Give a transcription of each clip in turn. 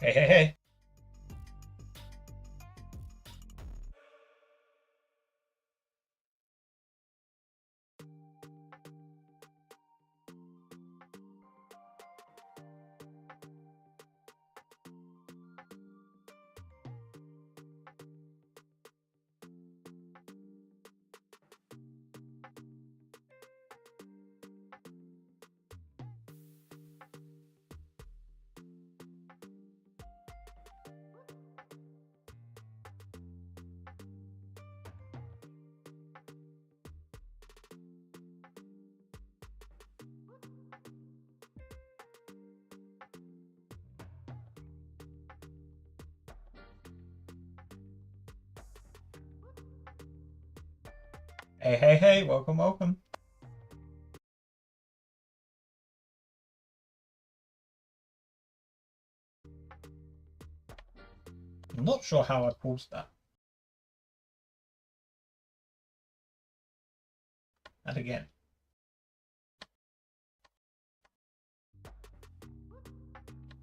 Hey, hey, hey. Hey, hey, hey, welcome, welcome. I'm not sure how I paused that. And again.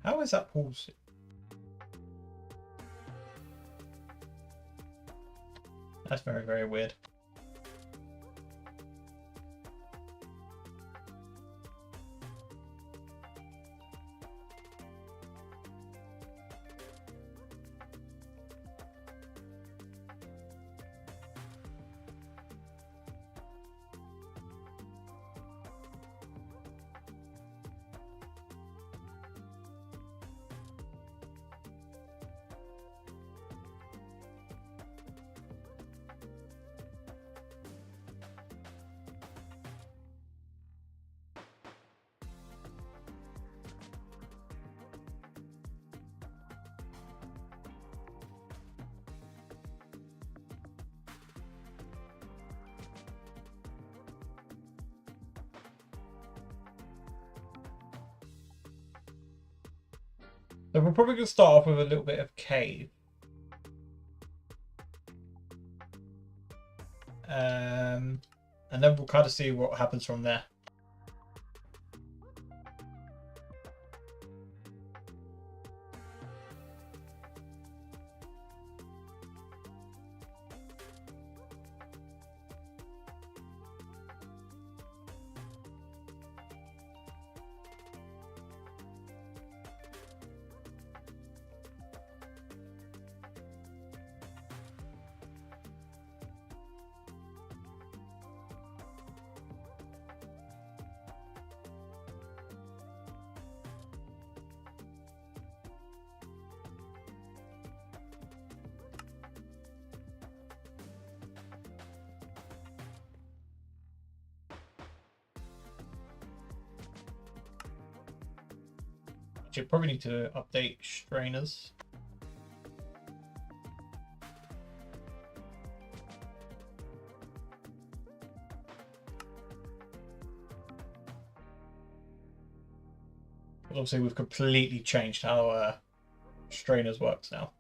How is that paused? That's very, very weird. So we're probably going to start off with a little bit of cave. And then we'll kind of see what happens from there. You probably need to update strainers. Obviously, we've completely changed how strainers works now.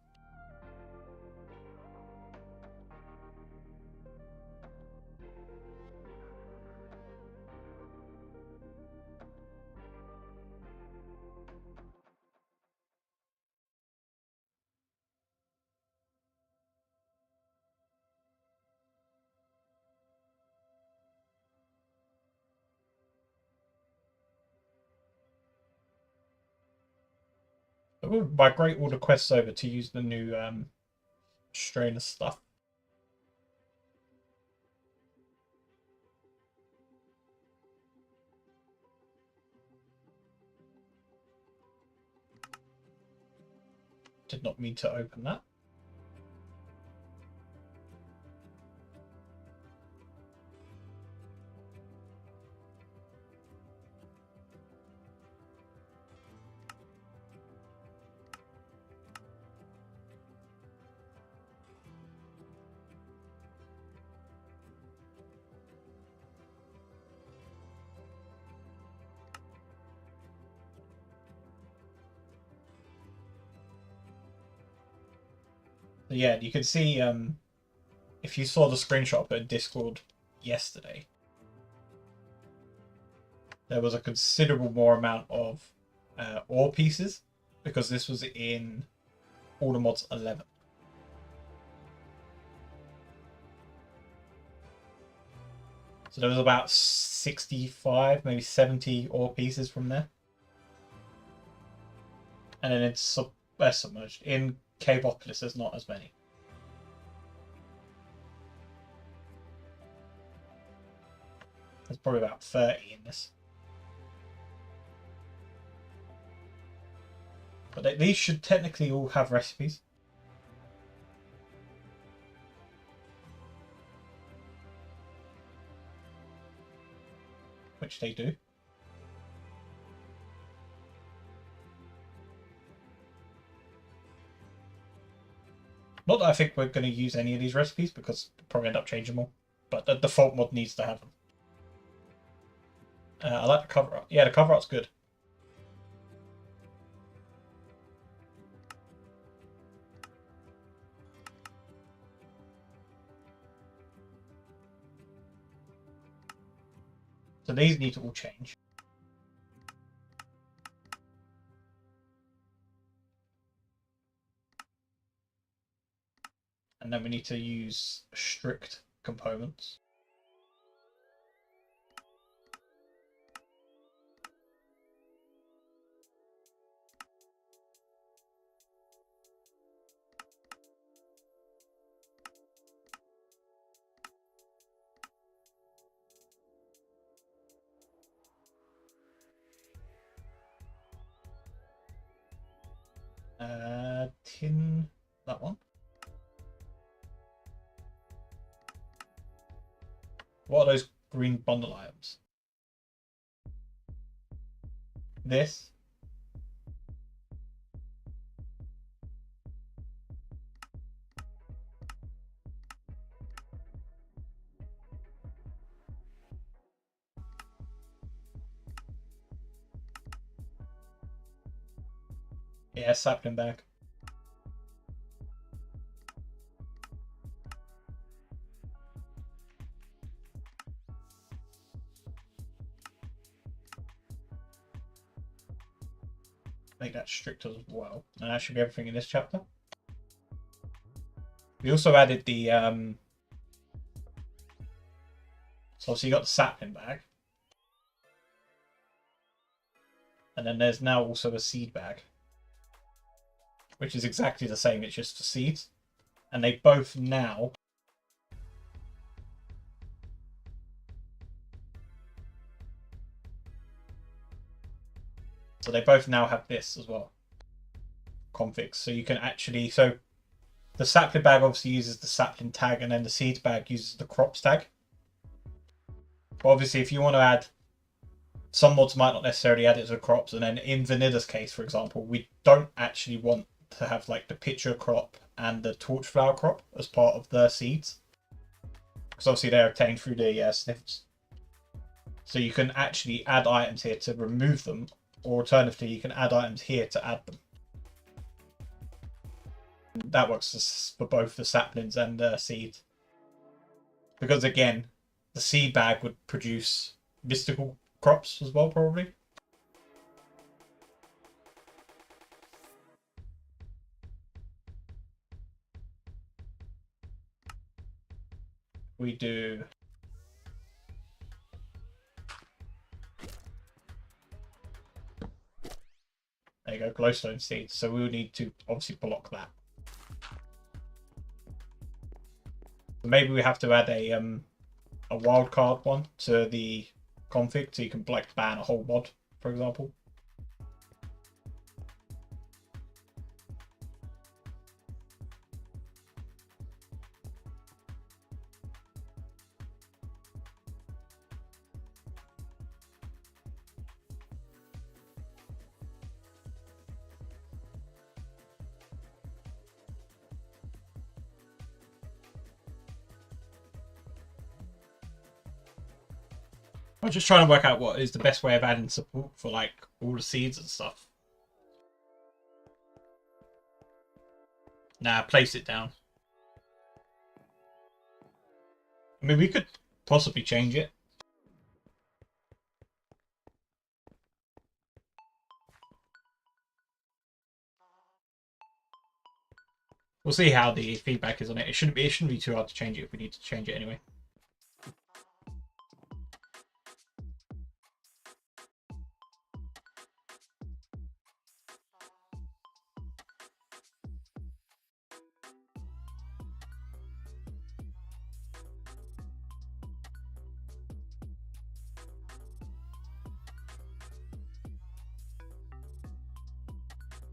So we'll migrate all the quests over to use the new strainer stuff. Did not mean to open that. So yeah, you can see if you saw the screenshot in Discord yesterday, there was a considerable more amount of ore pieces because this was in Order Mods 11. So there was about 65, maybe 70 ore pieces from there. And then it's submerged. In Caveopolis, there's not as many. There's probably about 30 in this. But these should technically all have recipes. Which they do. Not that I think we're going to use any of these recipes, because we'll probably end up changing them all. But the default mod needs to have them. I like the cover art. Yeah, the cover art's good. So these need to all change. And then we need to use strict components. Tin, that one. What are those green bundle items? This. Yeah, sapling bag. Make that strict as well. And that should be everything in this chapter. We also added the so obviously you got the sapling bag. And then there's now also a seed bag. Which is exactly the same, it's just for seeds. And they both now so they both now have this as well. Configs. So you can actually, so the sapling bag obviously uses the sapling tag, and then the seeds bag uses the crops tag. But obviously if you want to add, some mods might not necessarily add it to the crops, and then in Vanilla's case, for example, we don't actually want to have like the pitcher crop and the torchflower crop as part of the seeds, because obviously they're obtained through the sniffs. So you can actually add items here to remove them, or alternatively you can add items here to add them. That works for both the saplings and the seeds, because again the seed bag would produce mystical crops as well, probably. We do there you go, glowstone seeds. So we would need to obviously block that. Maybe we have to add a wildcard one to the config, so you can like ban a whole mod, for example. I'm just trying to work out what is the best way of adding support for like all the seeds and stuff. Nah, place it down. I mean, we could possibly change it. We'll see how the feedback is on it. It shouldn't be too hard to change it if we need to change it anyway.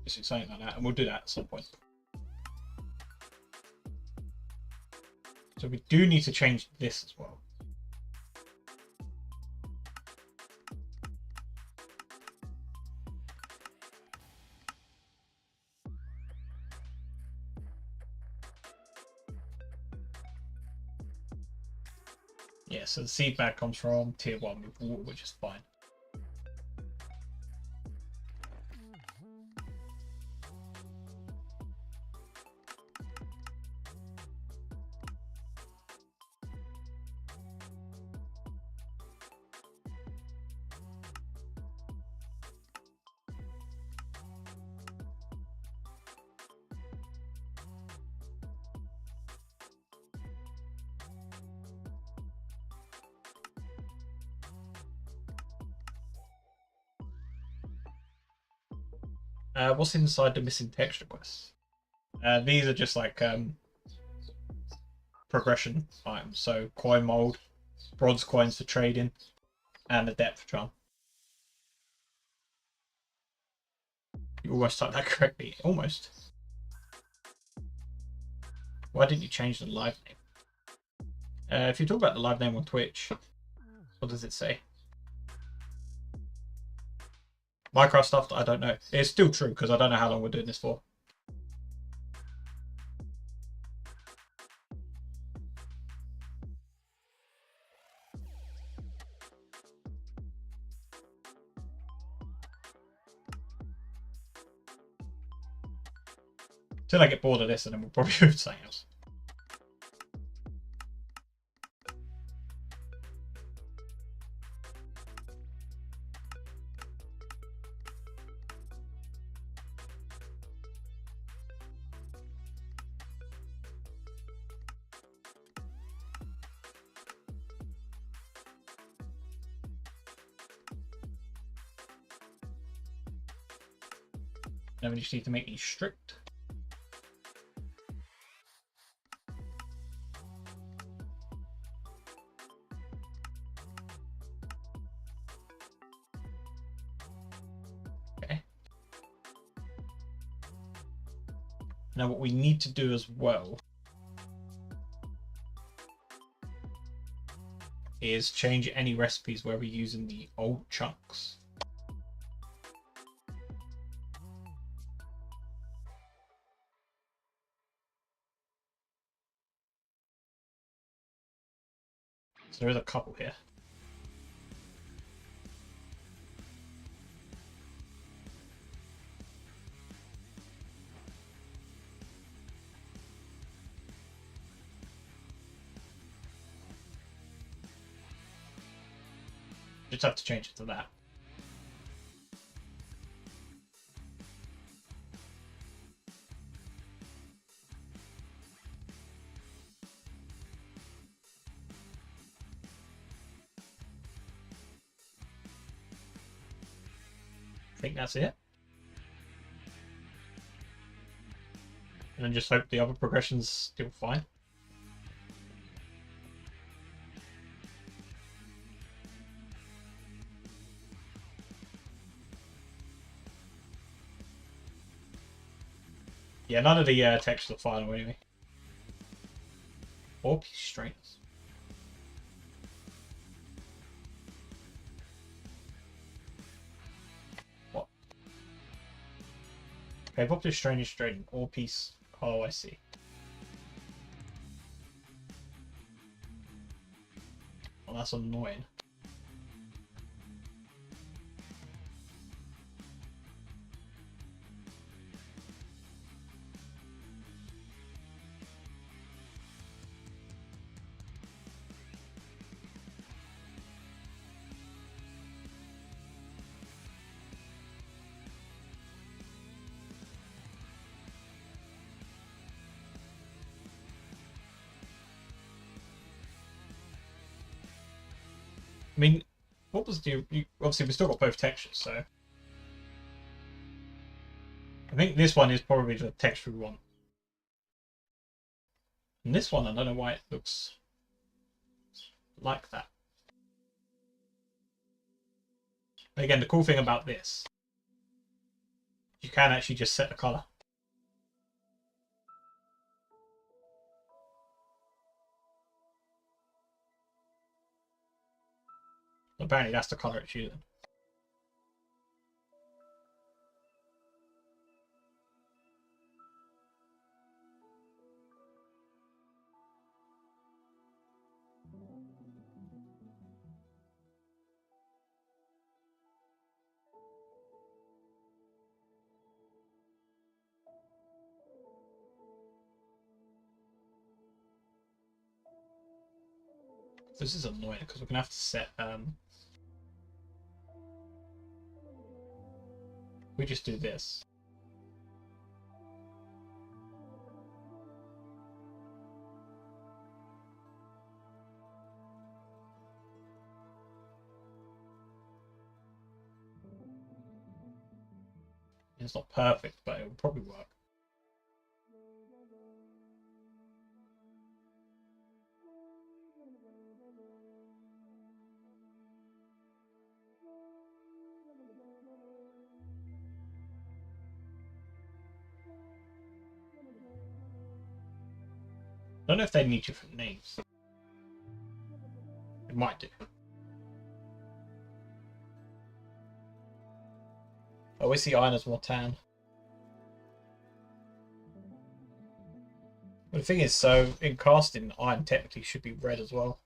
Just something like that, and we'll do that at some point. So we do need to change this as well. Yeah, so the seed bag comes from tier 1 with water, which is fine. What's inside the missing text requests? These are just like progression items. So coin mold, bronze coins for trading, and the depth charm. You almost typed that correctly. Almost. Why didn't you change the live name? If you talk about the live name on Twitch, what does it say? Minecraft stuff, I don't know. It's still true because I don't know how long we're doing this for. Till I get bored of this, and then we'll probably move to something else. Then we just need to make these strict. Okay. Now what we need to do as well is change any recipes where we're using the old chunks. So there is a couple here. Just have to change it to that. I think that's it. And then just hope the other progression's still fine. Yeah, none of the texts are final anyway. 4-piece strainers. What? Okay, pop this strainer straight in. All-piece. Oh, I see. Well, that's annoying. mean, what was obviously we still got both textures, so I think this one is probably the texture we want. And this one, I don't know why it looks like that. But again, the cool thing about this, you can actually just set the color. Apparently that's the color it's using. This is annoying because we're gonna have to set we just do this. It's not perfect, but it will probably work. I don't know if they need different names. It might do. I always see iron as more tan. But the thing is, so in casting, iron technically should be red as well.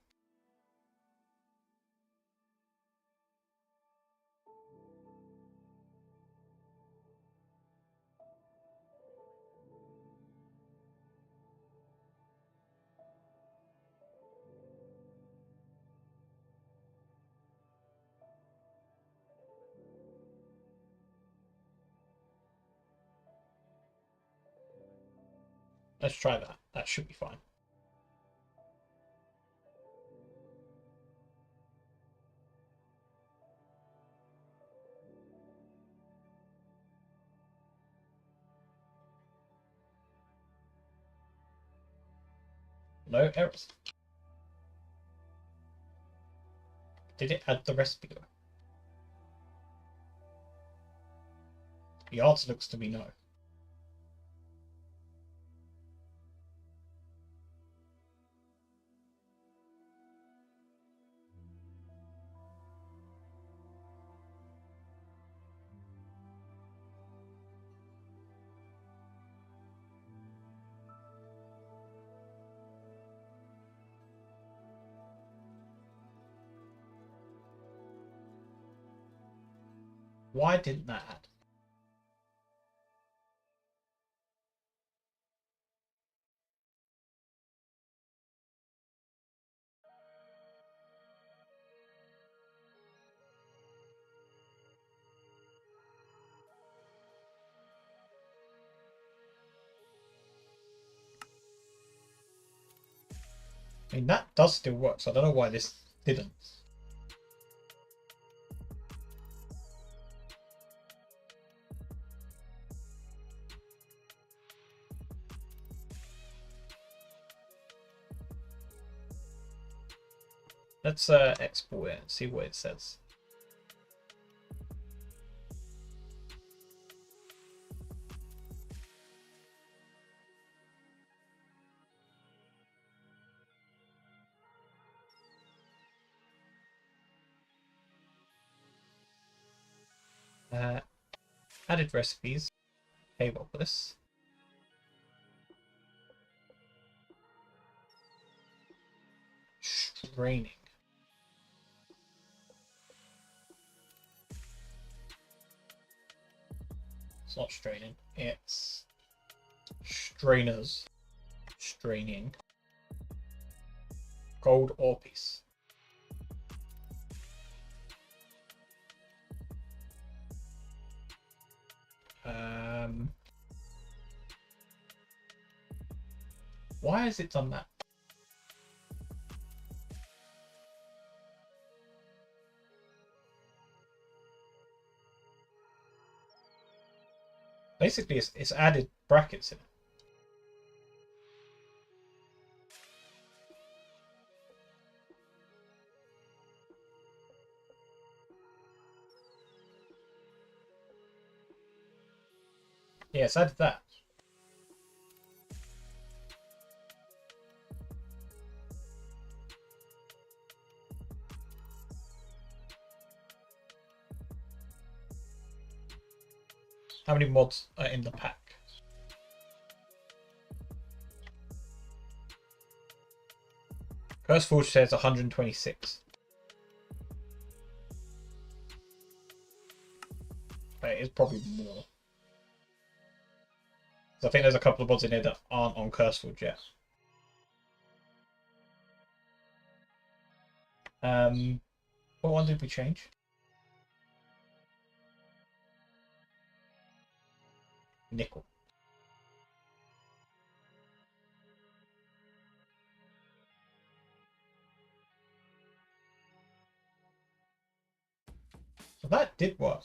Let's try that. That should be fine. No errors. Did it add the recipe though? The answer looks to be no. Why didn't that add? I mean, that does still work, so I don't know why this didn't. Let's export it and see what it says. Added recipes. Okay, what for this? Straining. It's not straining, it's strainers. Straining. Gold ore piece. Why has it done that? basically it's added brackets in it. Yeah, it's added that. How many mods are in the pack? CurseForge says 126. But it is probably more. So I think there's a couple of mods in here that aren't on CurseForge yet. What one did we change? Nickel. So that did work.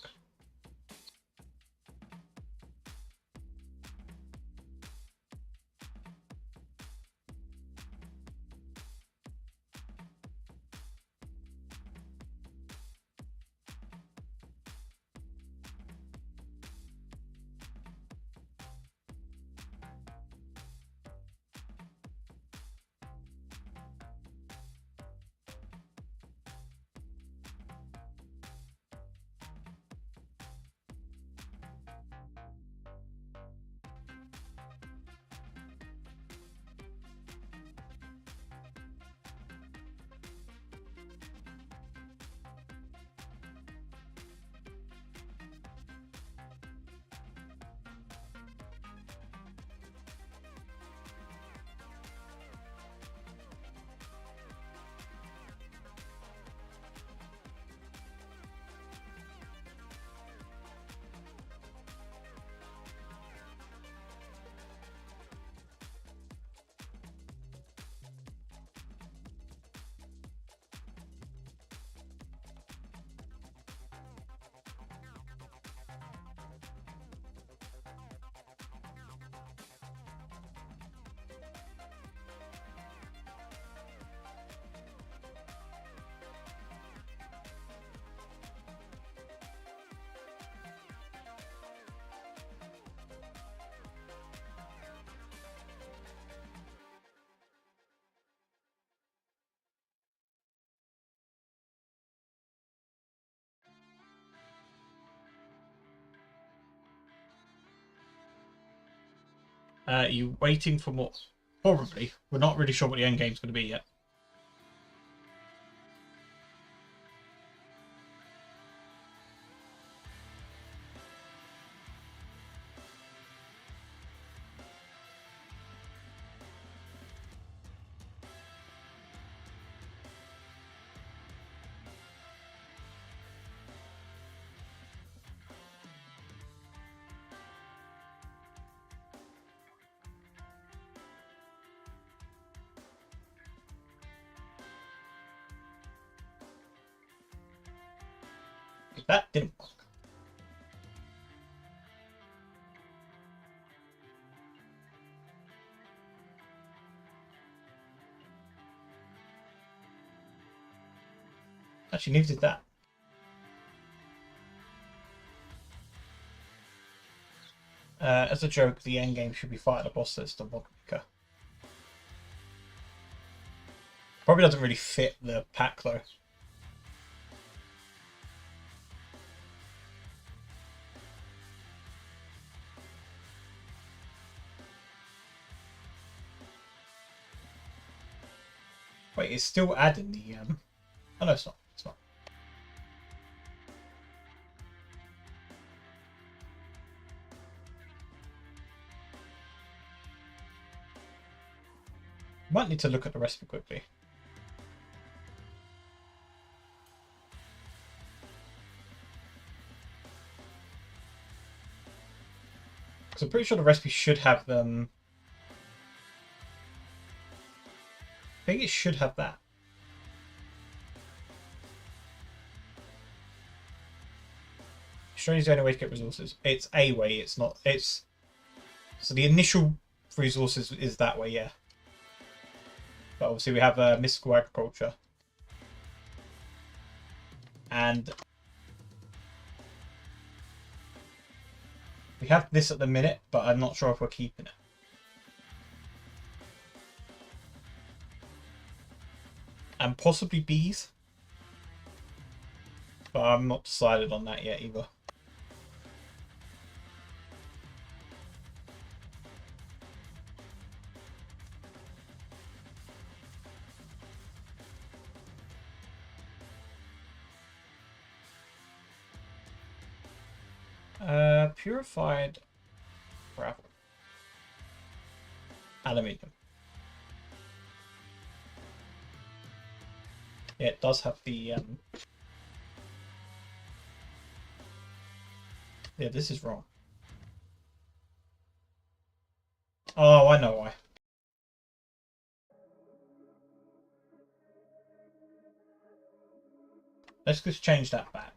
You waiting for more? Probably. We're not really sure what the end game's going to be yet. That didn't work. Actually, neither did that. As a joke, the end game should be fighting a boss that's the mod maker. Probably doesn't really fit the pack though. Wait, it's still adding the oh no, it's not. It's not. Might need to look at the recipe quickly. Because I'm pretty sure the recipe should have them. I think it should have that. Australia is the only way to get resources. It's a way, it's not. It's so the initial resources is that way, yeah. But obviously we have mystical agriculture, and we have this at the minute, but I'm not sure if we're keeping it. And possibly bees, but I'm not decided on that yet either. Purified gravel. Aluminium. Yeah, it does have the yeah, this is wrong. Oh, I know why. Let's just change that back.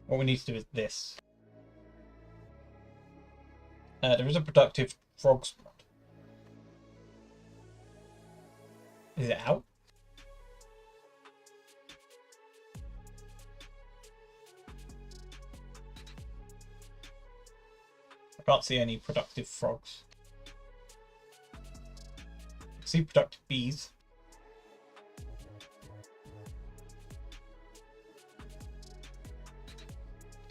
What we need to do is this. There is a productive frogs mod. Is it out? I can't see any productive frogs. I see productive bees.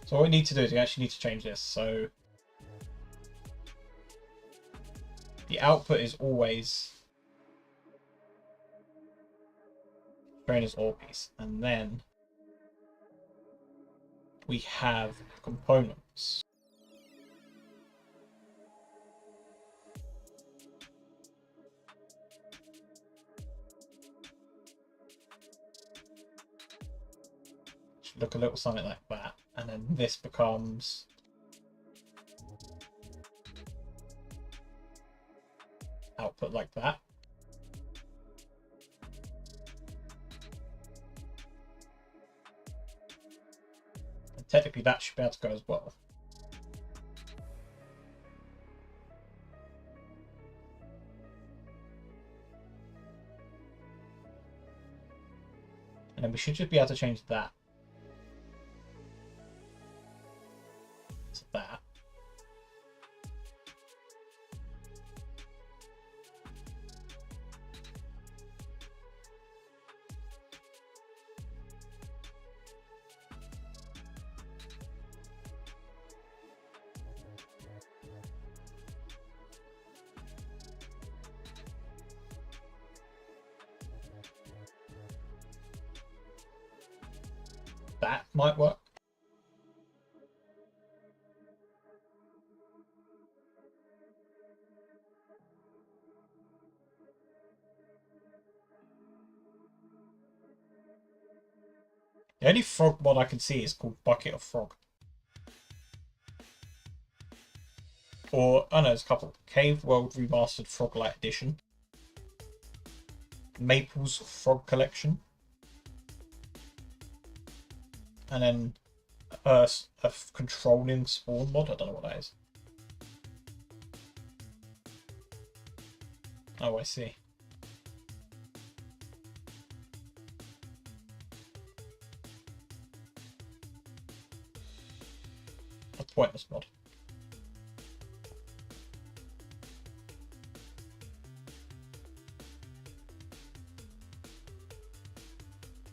So what we need to do is we actually need to change this. So the output is always trainer's ore piece, and then we have components. Should look a little something like that, and then this becomes output like that. And technically that should be able to go as well. And then we should just be able to change that to that. That might work. The only frog mod I can see is called Bucket of Frog. Or, oh no, there's a couple. Cave World Remastered Froglight Edition. Maple's Frog Collection. And then a controlling spawn mod. I don't know what that is. Oh, I see. A pointless mod.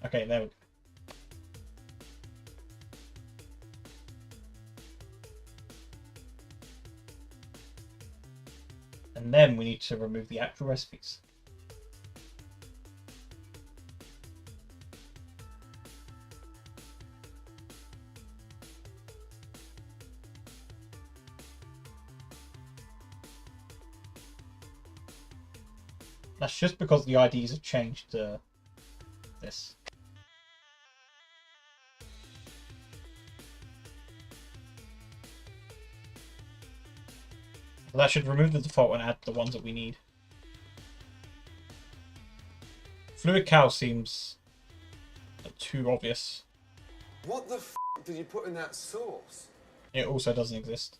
Okay, there we go. And then we need to remove the actual recipes. That's just because the IDs have changed to this. So that should remove the default and add the ones that we need. Fluid Cow seems too obvious. What the f did you put in that sauce? It also doesn't exist.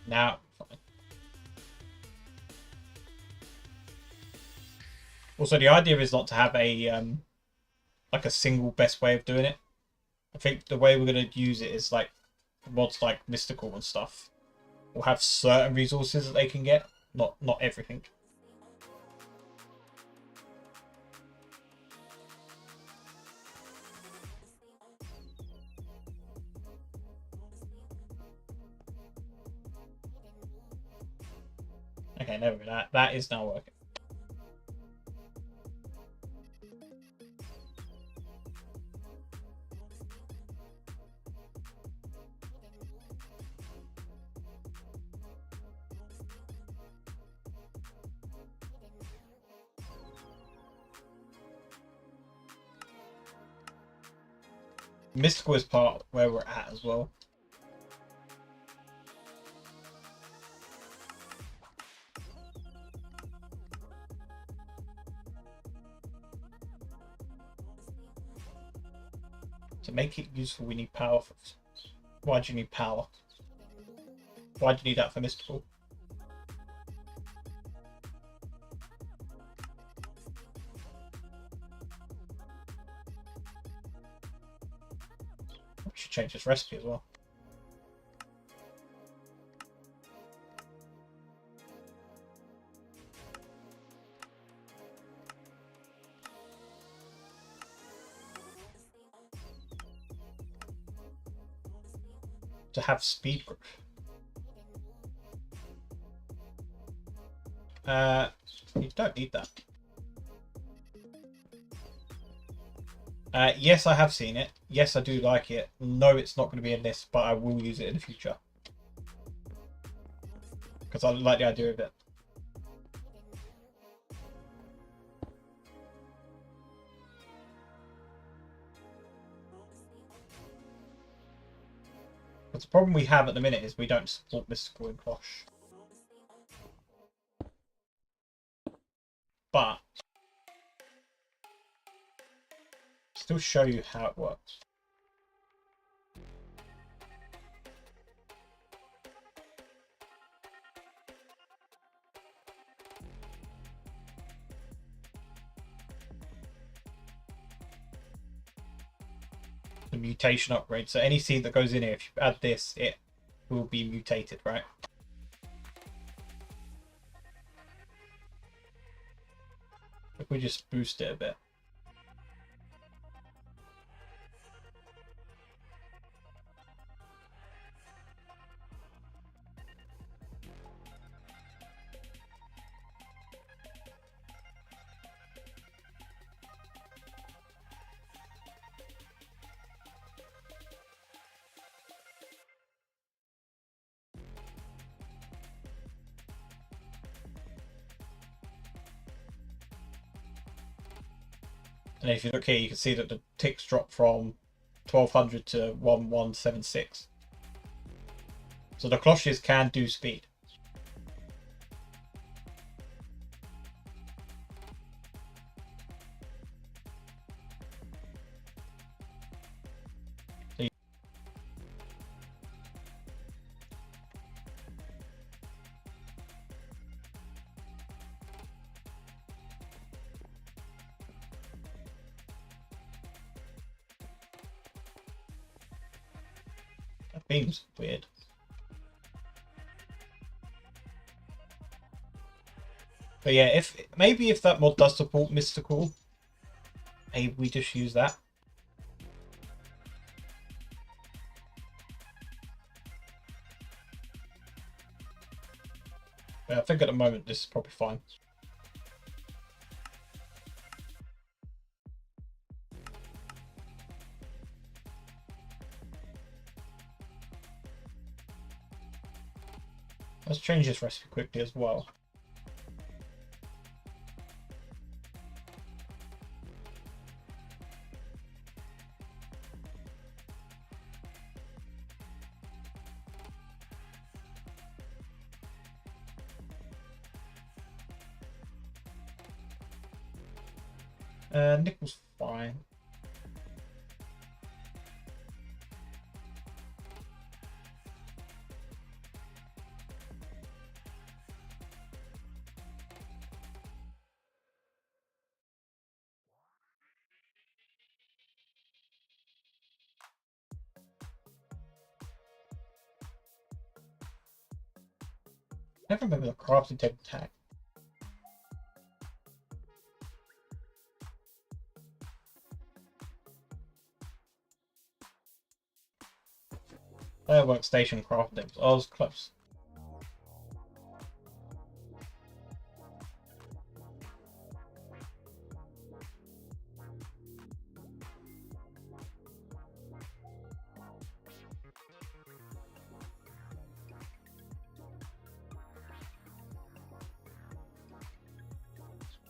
Now, fine. Also, the idea is not to have a like a single best way of doing it. I think the way we're going to use it is like mods like Mystical and stuff will have certain resources that they can get, not everything. Okay, there we go. That is now working. Mystical is part where we're at as well. To make it useful, we need power. Why do you need power? Why do you need that for Mystical? We should change this recipe as well. To have speed growth. You don't need that. Yes, I have seen it. Yes, I do like it. No, it's not going to be in this, but I will use it in the future. Because I like the idea of it. But the problem we have at the minute is we don't support Mystical in Kosh. But still show you how it works. The mutation upgrade. So any seed that goes in here, if you add this, it will be mutated, right? If we just boost it a bit. And if you look here, you can see that the ticks drop from 1200 to 1176. So the cloches can do speed. That beam's weird. But yeah, if maybe if that mod does support Mystical, maybe we just use that. But I think at the moment this is probably fine. Let's change this recipe quickly as well. Nickel's fine. I never remember the crafting table tag. Workstation crafting tables. Oh, I was close.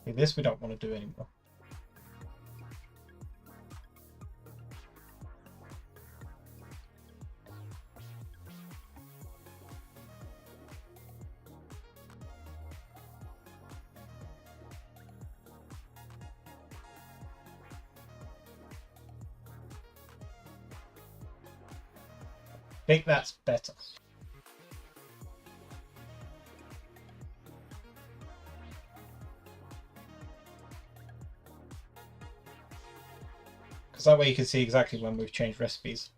Okay, this we don't want to do anymore. I think that's better. Because that way you can see exactly when we've changed recipes.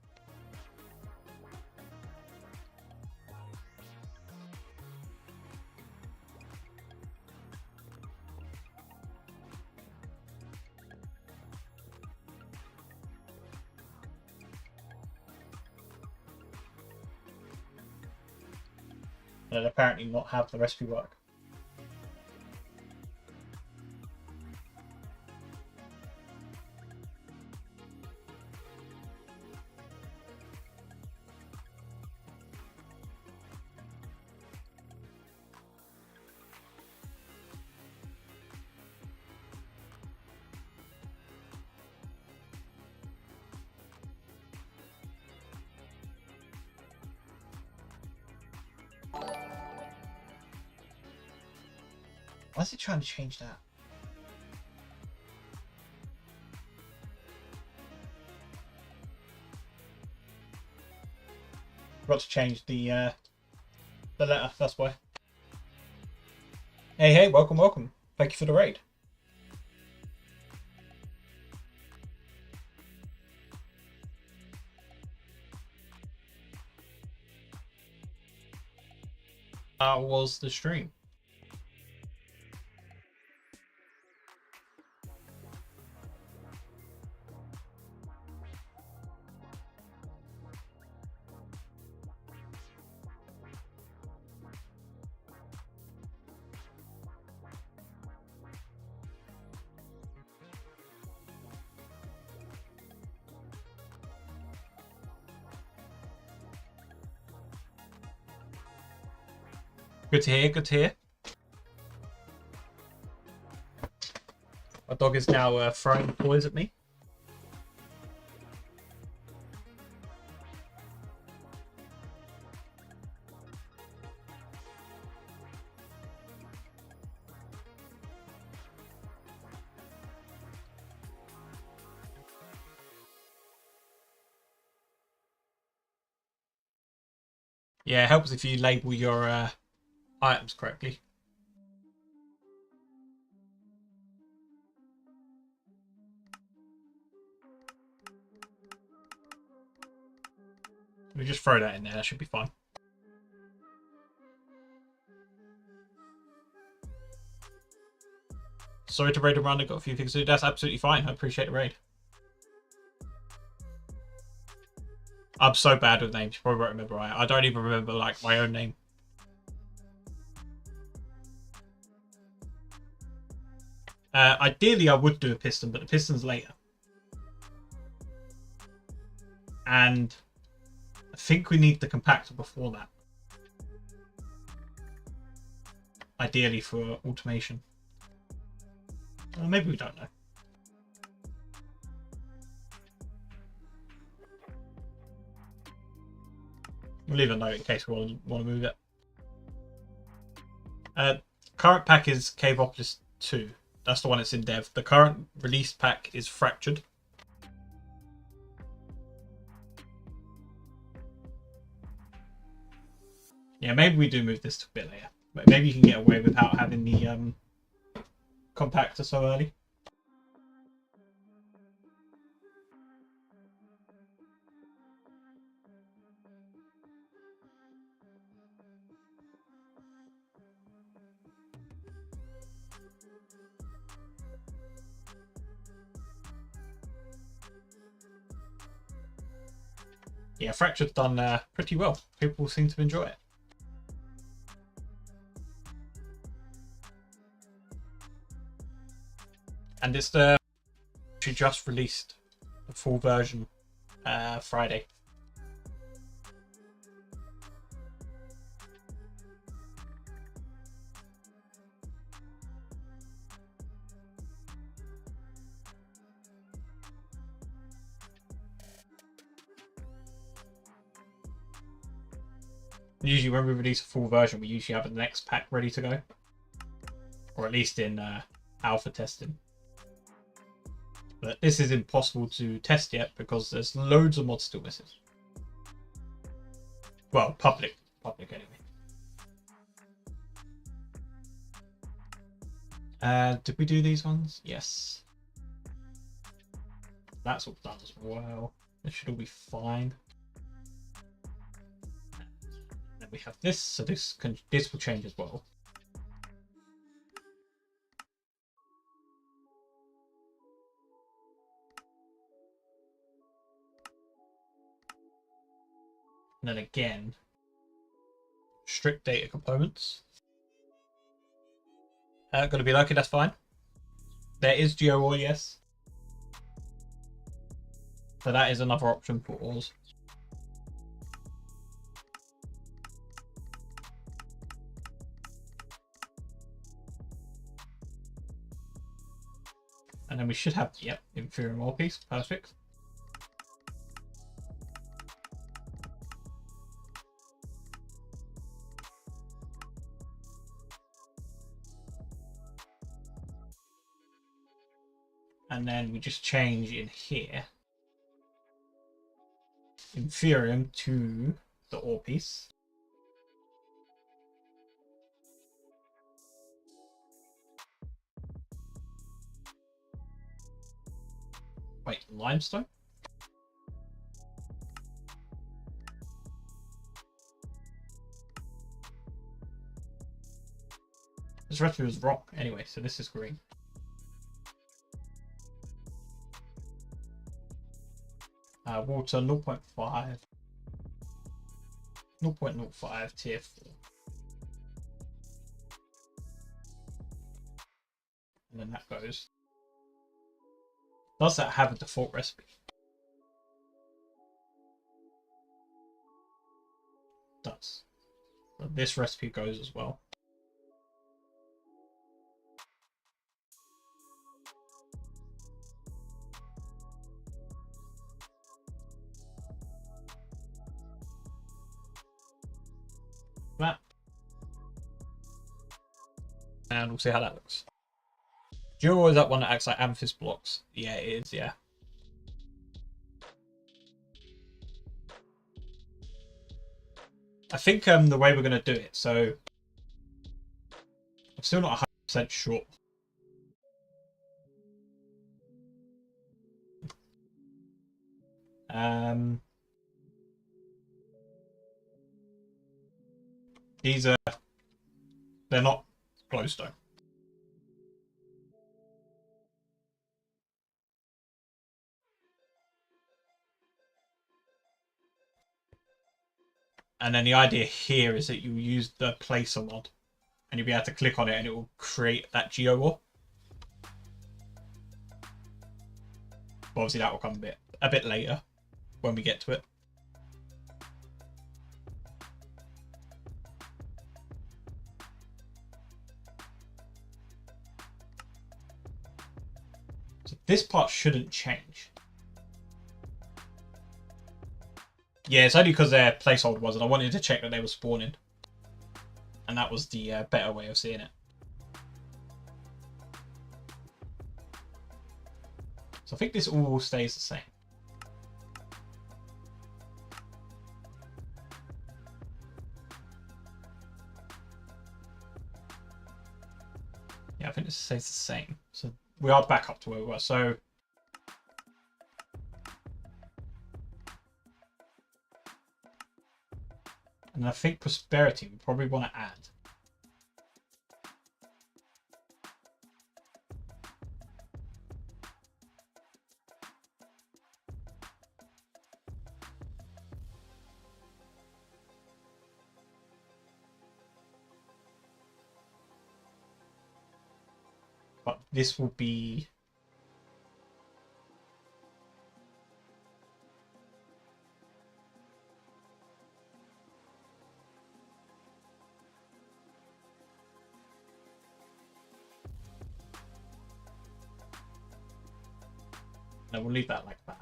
And apparently not have the recipe work. Why is it trying to change that? Forgot to change the letter, that's why. Hey, welcome, welcome. Thank you for the raid. That was the stream. Good to hear, good to hear. My dog is now throwing toys at me. Yeah, it helps if you label your items correctly. We just throw that in there, that should be fine. Sorry to raid around, I got a few things to do. That's absolutely fine. I appreciate the raid. I'm so bad with names, you probably won't remember. I don't even remember like my own name. Ideally, I would do a piston, but the piston's later. And I think we need the compactor before that. ideally for automation. Maybe we don't know. We'll leave a note in case we want to move it. Current pack is Caveopolis 2. That's the one that's in dev. The current released pack is Fractured. Yeah, maybe we do move this to a bit later. But maybe you can get away without having the compactor so early. Yeah, Fractured's done pretty well. People seem to enjoy it. And it's she just released the full version Friday. Usually when we release a full version, we usually have the next pack ready to go. Or at least in alpha testing. But this is impossible to test yet because there's loads of mods still missing. Well, public anyway. Did we do these ones? Yes. That's all done as well. This should all be fine. And then we have this, so this will change as well. And then again, strict data components. Gonna be lucky, that's fine. There is GeoOR, yes. So that is another option for ores. And then we should have, yep, inferior ore piece, perfect. And then we just change in here Inferium to the ore piece. Wait, limestone? This recipe was rock anyway, so this is green. Water 0.5, 0.05 tier 4. And then that goes. Does that have a default recipe? Does. But this recipe goes as well. That. And we'll see how that looks. GeoOR is that one that acts like amethyst blocks? Yeah, it is, yeah. I think the way we're going to do it, so I'm still not 100% sure. These are, they're not glowstone. And then the idea here is that you use the placer mod and you'll be able to click on it and it will create that GeoOR. But obviously that will come a bit later when we get to it. So this part shouldn't change. Yeah, it's only because their placeholder wasn't. I wanted to check that they were spawning. And that was the better way of seeing it. So I think this all stays the same. Yeah, I think this stays the same. So we are back up to where we were. So and I think prosperity we probably want to add. But this will be no, we'll leave that like that.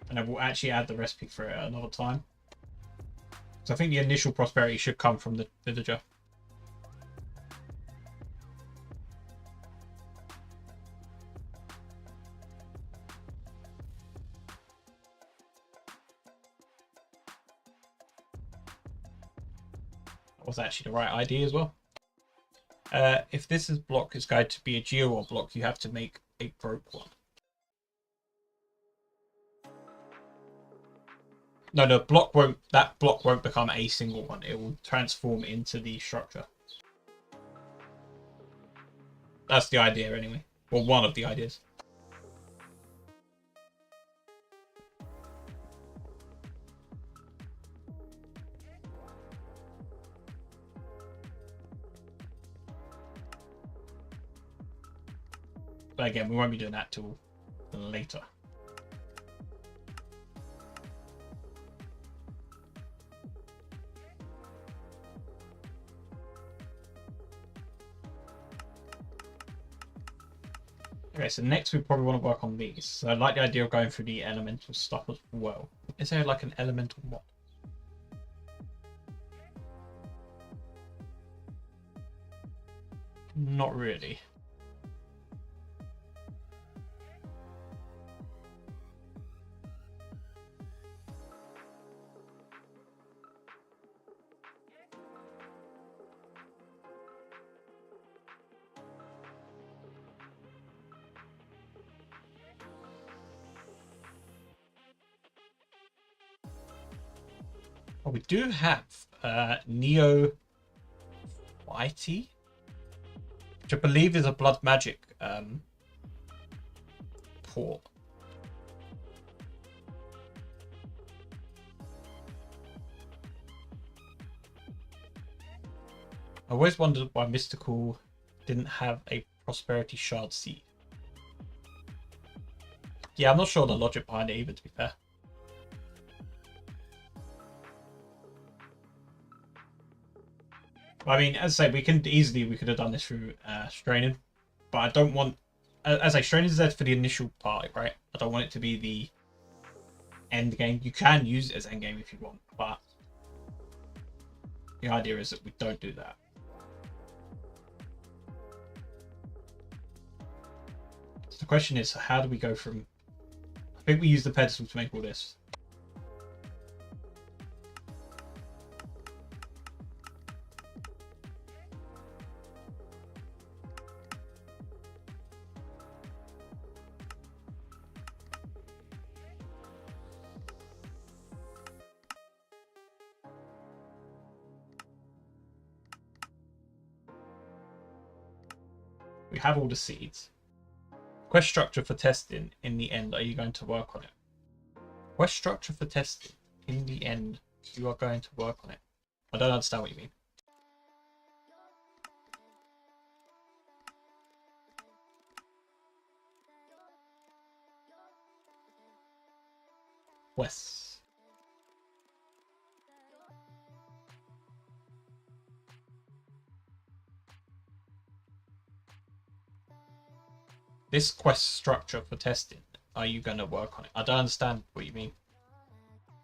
And then we'll actually add the recipe for it another time. So I think the initial prosperity should come from the villager. That was actually the right idea as well. If this is block is going to be a geo block, you have to make a broke one. No, the block won't. That block won't become a single one. It will transform into the structure. That's the idea, anyway. Well, one of the ideas. But again, we won't be doing that till later. Okay, so next we probably want to work on these. So I like the idea of going through the elemental stuff as well. Is there like an elemental mod? Not really. Oh, we do have Neo Whitey, which I believe is a blood magic port. I always wondered why Mystical didn't have a prosperity shard seed. Yeah, I'm not sure the logic behind it either, to be fair. I mean, as I say, we could have done this through straining, but I don't want, as I say, straining is there for the initial part, right? I don't want it to be the end game. You can use it as end game if you want, but the idea is that we don't do that. So the question is, how do we go from? I think we use the pedestal to make all this. We have all the seeds. Quest structure for testing in the end. Are you going to work on it? Quest structure for testing in the end. You are going to work on it. I don't understand what you mean. Quests. this quest structure for testing, are you going to work on it? I don't understand what you mean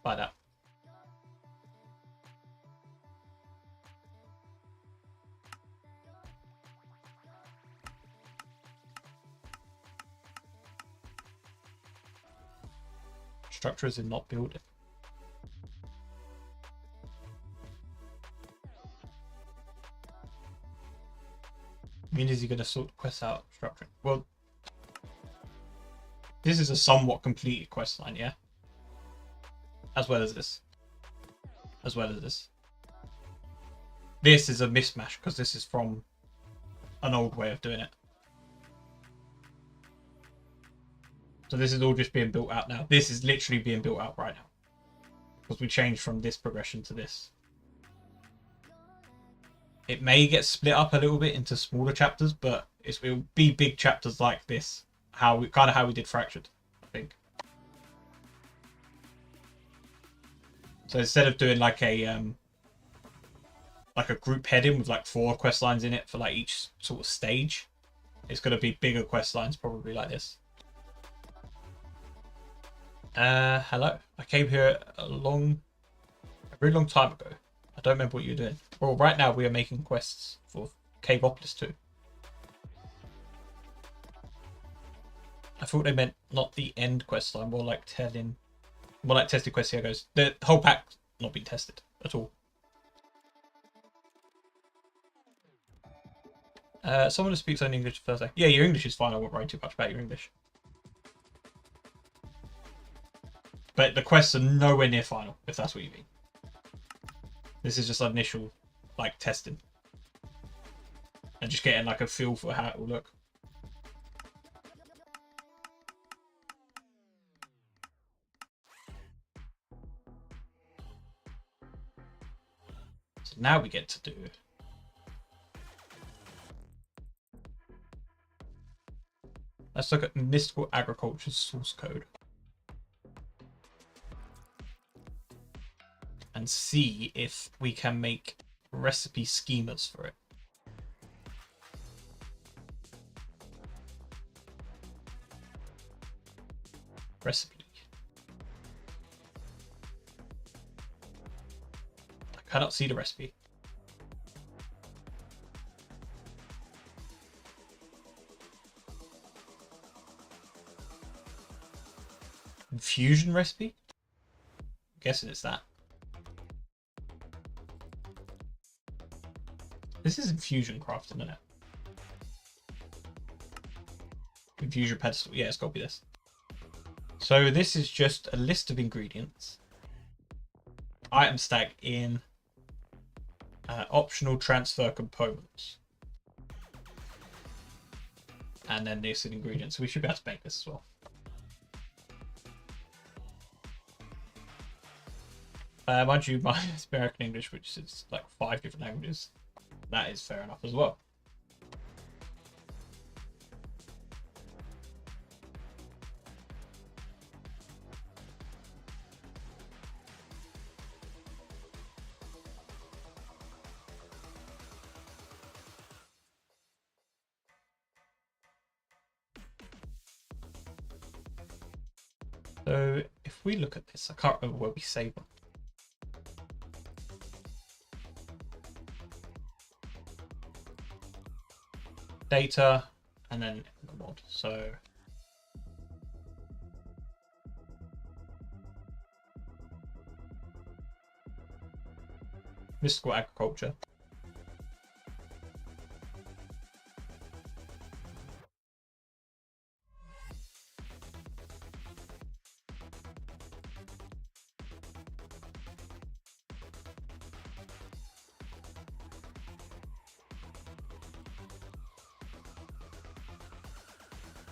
by that. Structure is in not building. I mean, is he going to sort the quests out structure? Well, this is a somewhat completed quest line, yeah? As well as this. As well as this. This is a mismatch because this is from an old way of doing it. So this is all just being built out now. This is literally being built out right now. Because we changed from this progression to this. It may get split up a little bit into smaller chapters, but it will be big chapters like this. How we did Fractured, I think. So instead of doing like a group heading with like 4 quest lines in it for like each sort of stage, it's going to be bigger quest lines, probably like this. Hello. I came here a very long time ago. I don't remember what you were doing. Well, right now we are making quests for Caveopolis 2. I thought they meant not the end quest line, more like tested quests. Here goes. The whole pack's not been tested at all. Someone who speaks only English first. Yeah, your English is fine. I won't worry too much about your English. But the quests are nowhere near final, if that's what you mean. This is just initial, like, testing. And just getting, like, a feel for how it will look. So now we get to do... Let's look at Mystical Agriculture source code. And see if we can make recipe schemas for it. Recipe. I cannot see the recipe. Infusion recipe? I'm guessing it's that. This is infusion crafting, isn't it? Infusion pedestal. Yeah, it's got to be this. So this is just a list of ingredients. Item stack in optional transfer components. And then this in ingredients. So we should be able to make this as well. Mind you, mine is American English, which is like 5 different languages. That is fair enough as well. So if we look at this, I can't remember where we save them. Data, and then the mod. So Mystical Agriculture.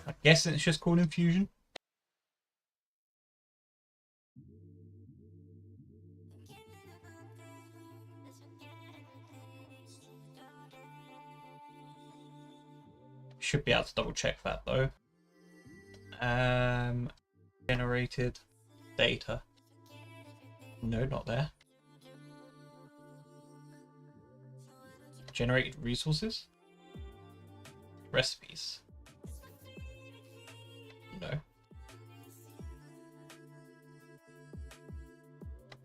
I guess it's just called infusion. Should be able to double check that though. Generated data. No, not there. Generated resources. Recipes.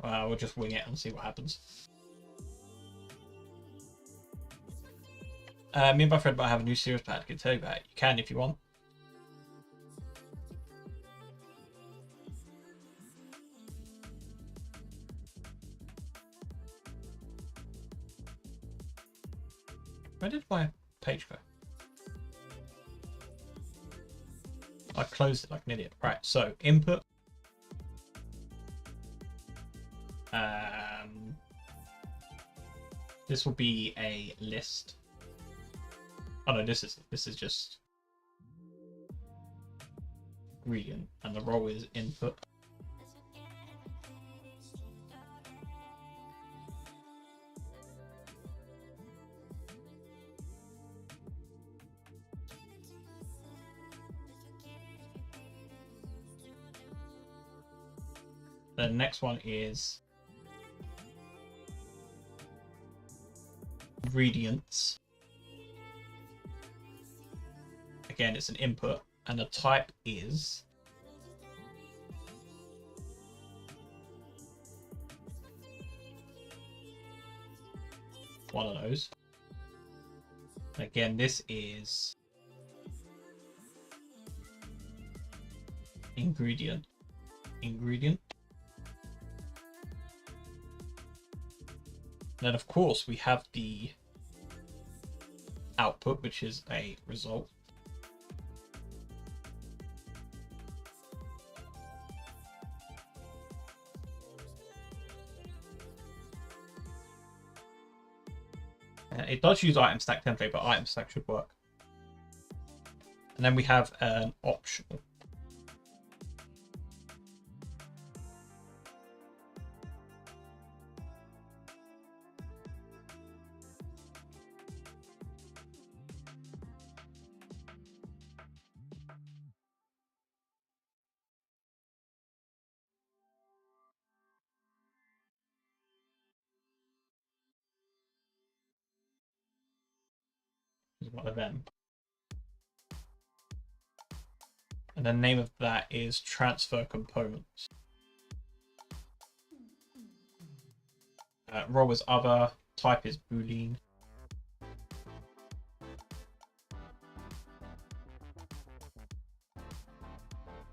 We'll just wing it and see what happens. Me and my friend might have a new series pad. I can tell you about it. You can if you want. Where did my page go? I closed it like an idiot. Right, so input. This will be a list. Oh no, this is just ingredient, and the role is input. The next one is ingredients. Again, it's an input, and the type is one of those. Again, this is ingredient. Then of course we have the output, which is a result. It does use item stack template, but item stack should work. And then we have an optional. Is one of them. And the name of that is transfer components. Role is other, type is boolean.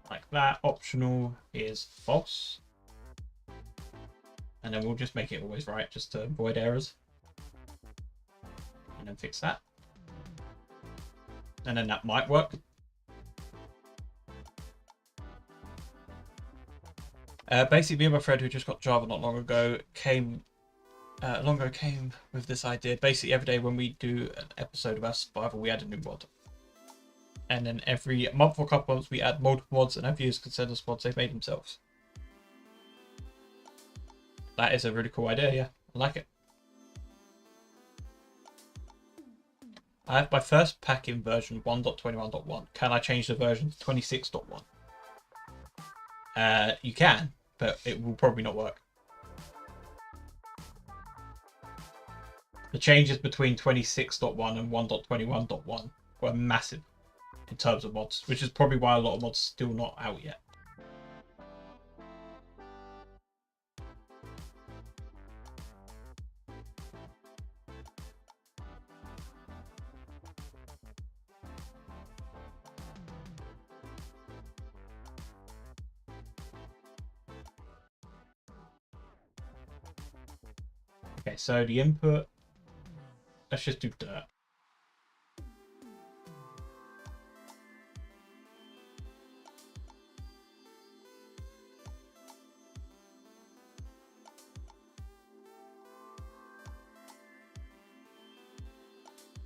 Like that. Optional is false. And then we'll just make it always right, just to avoid errors. And then fix that. And then that might work. Basically, me and my friend who just got Java not long ago came with this idea. Basically, every day when we do an episode about survival, we add a new mod. And then every month or couple months, we add multiple mods, and our viewers can send us mods they've made themselves. That is a really cool idea, yeah. I like it. I have my first pack in version 1.21.1. Can I change the version to 26.1? You can, but it will probably not work. The changes between 26.1 and 1.21.1 were massive in terms of mods, which is probably why a lot of mods are still not out yet. Okay, so the input, let's just do dirt.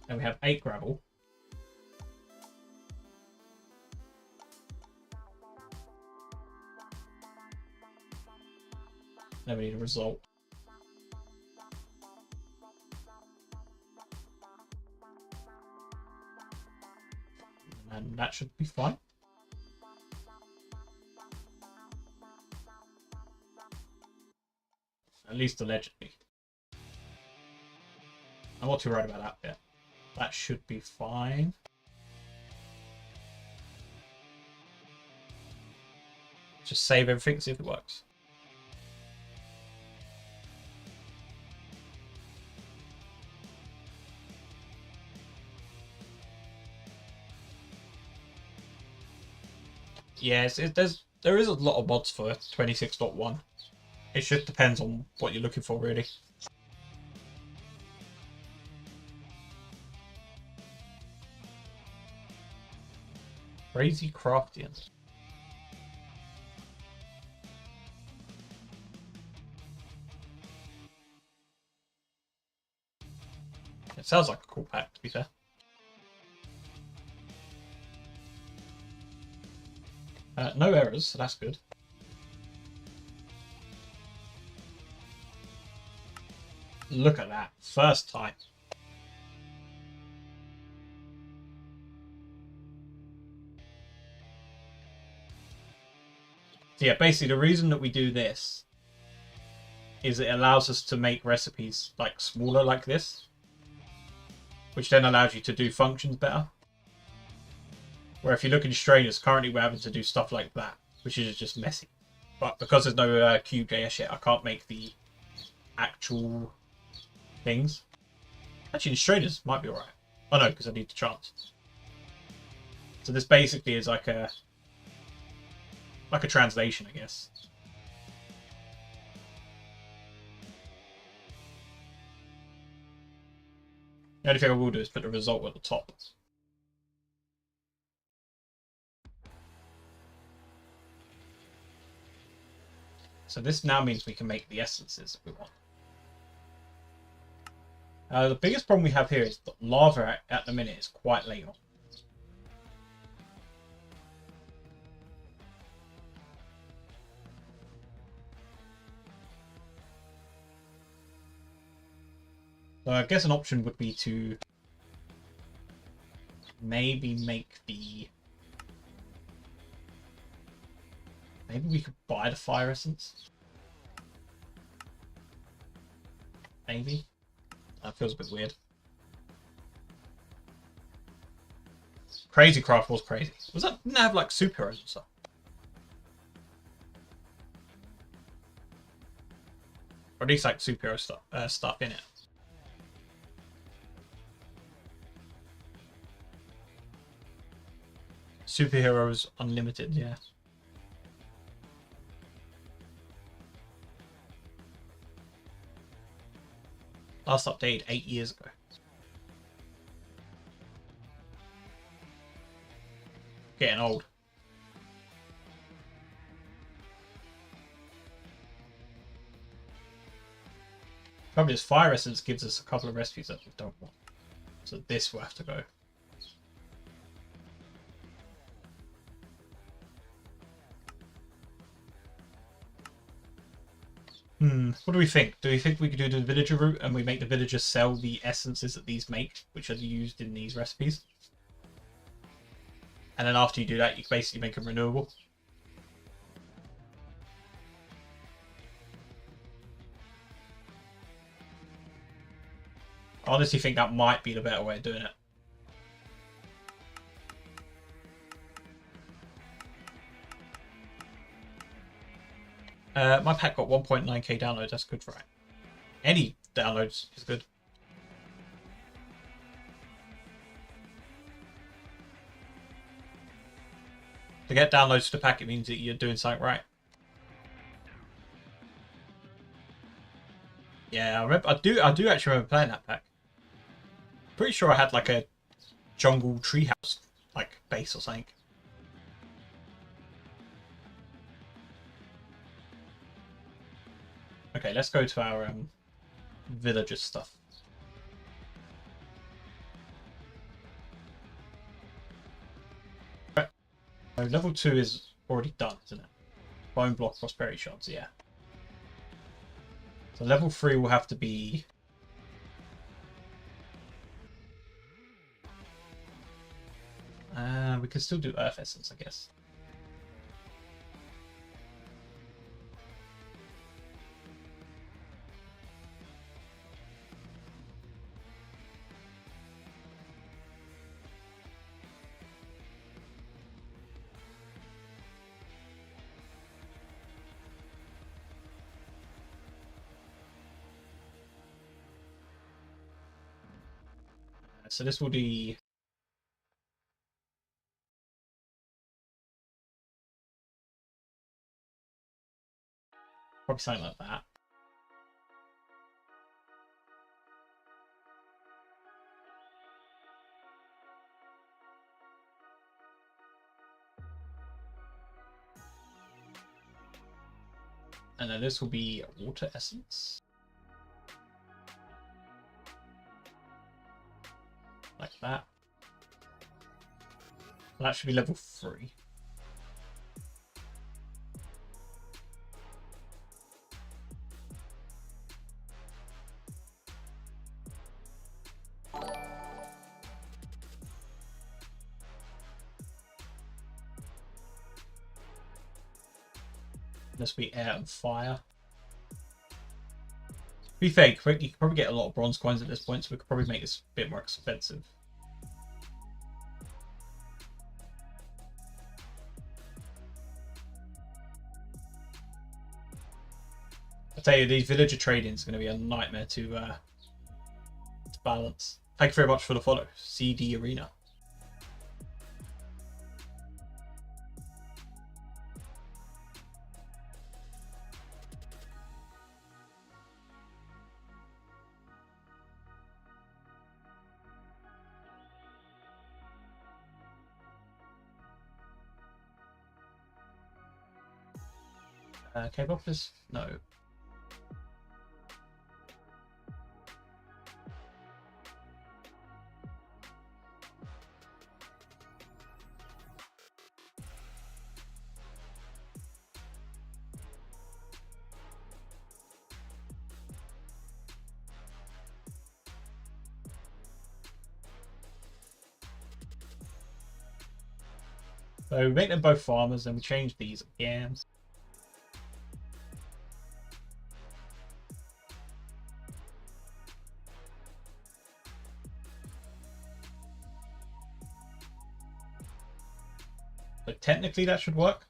And we have 8 gravel. Then we need a result. And that should be fine. At least allegedly. I'm not too worried about that bit. That should be fine. Just save everything, see if it works. Yes, there is a lot of mods for 26.1. It just depends on what you're looking for, really. Crazy Craftian. It sounds like a cool pack, to be fair. No errors, so that's good. Look at that. First time. So yeah, basically the reason that we do this is it allows us to make recipes like smaller like this, which then allows you to do functions better. Where if you look in Strainers, currently we're having to do stuff like that, which is just messy. But because there's no Cube.js yet, I can't make the actual things. Actually, the Strainers might be alright. Oh no, because I need the chance. So this basically is like a translation, I guess. The only thing I will do is put the result at the top. So this now means we can make the essences if we want. The biggest problem we have here is that lava at the minute is quite late on. So I guess an option would be to maybe make the... Maybe we could buy the fire essence? Maybe? That feels a bit weird. Crazy Craft was crazy. Was that... Didn't it have like superheroes and stuff? Or at least like superhero stuff in it. Superheroes Unlimited, yeah. Last update 8 years ago. Getting old. Probably this fire essence gives us a couple of recipes that we don't want. So this will have to go. What do we think? Do we think we could do the villager route and we make the villagers sell the essences that these make, which are used in these recipes? And then after you do that, you basically make them renewable. I honestly think that might be the better way of doing it. My pack got 1.9k downloads. That's good, right? Any downloads is good. To get downloads to the pack, it means that you're doing something right. Yeah, I remember. I do actually remember playing that pack. Pretty sure I had like a jungle treehouse like base or something. Okay, let's go to our villager stuff. Right. So level 2 is already done, isn't it? Bone block prosperity shards, yeah. So level 3 will have to be... we can still do earth essence, I guess. So this will be Probably something like that. And then this will be water essence. Like that. And that should be level 3. This will be air and fire. To be fair, you could probably get a lot of bronze coins at this point, so we could probably make this a bit more expensive. I tell you, these villager trading is going to be a nightmare to balance. Thank you very much for the follow, CD Arena. K-pop is no. So we make them both farmers, and we change these yams. So technically that should work.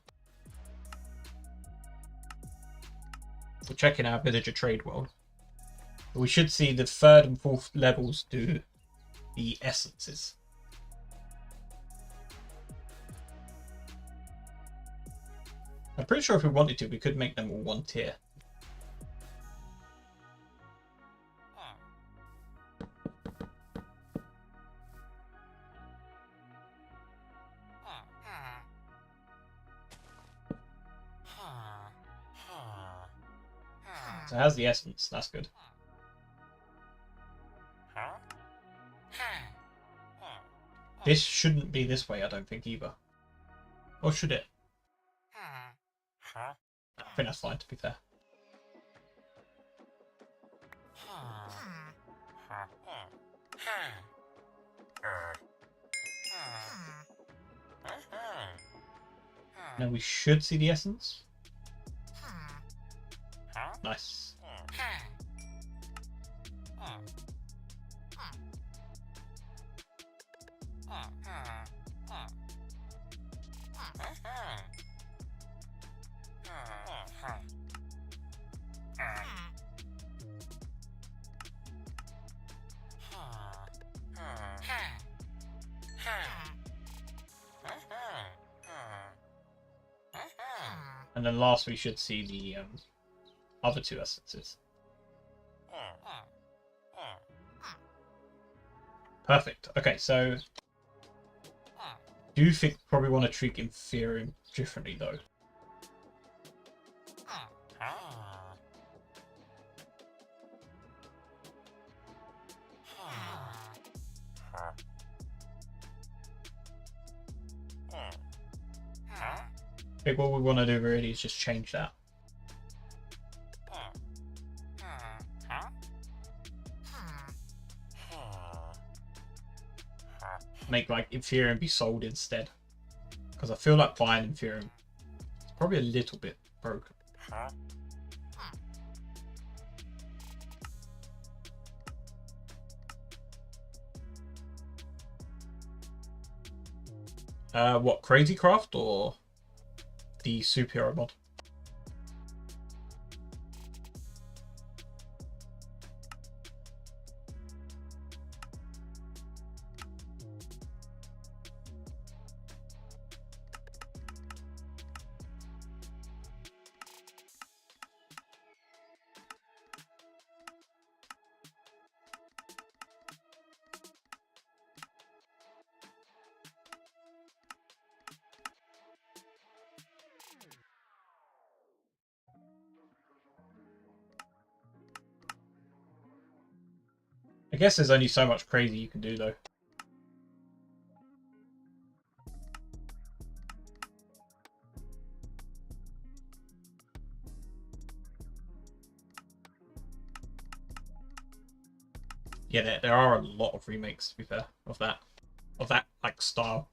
We're checking our villager trade world. But we should see the 3rd and 4th levels do the essences. I'm pretty sure if we wanted to, we could make them all 1 tier. So how's the essence? That's good. This shouldn't be this way, I don't think, either. Or should it? I think that's fine, to be fair. Now we should see the essence. Nice. And then last we should see the other 2 essences. Perfect. Okay, so do you think probably want to treat Inferium differently though? I think what we want to do really is just change that. Make like Inferium be sold instead. Because I feel like buying Inferium is probably a little bit broken. What, Crazy Craft or the superhero mod? I guess there's only so much crazy you can do though. Yeah, there are a lot of remakes, to be fair, of that like style.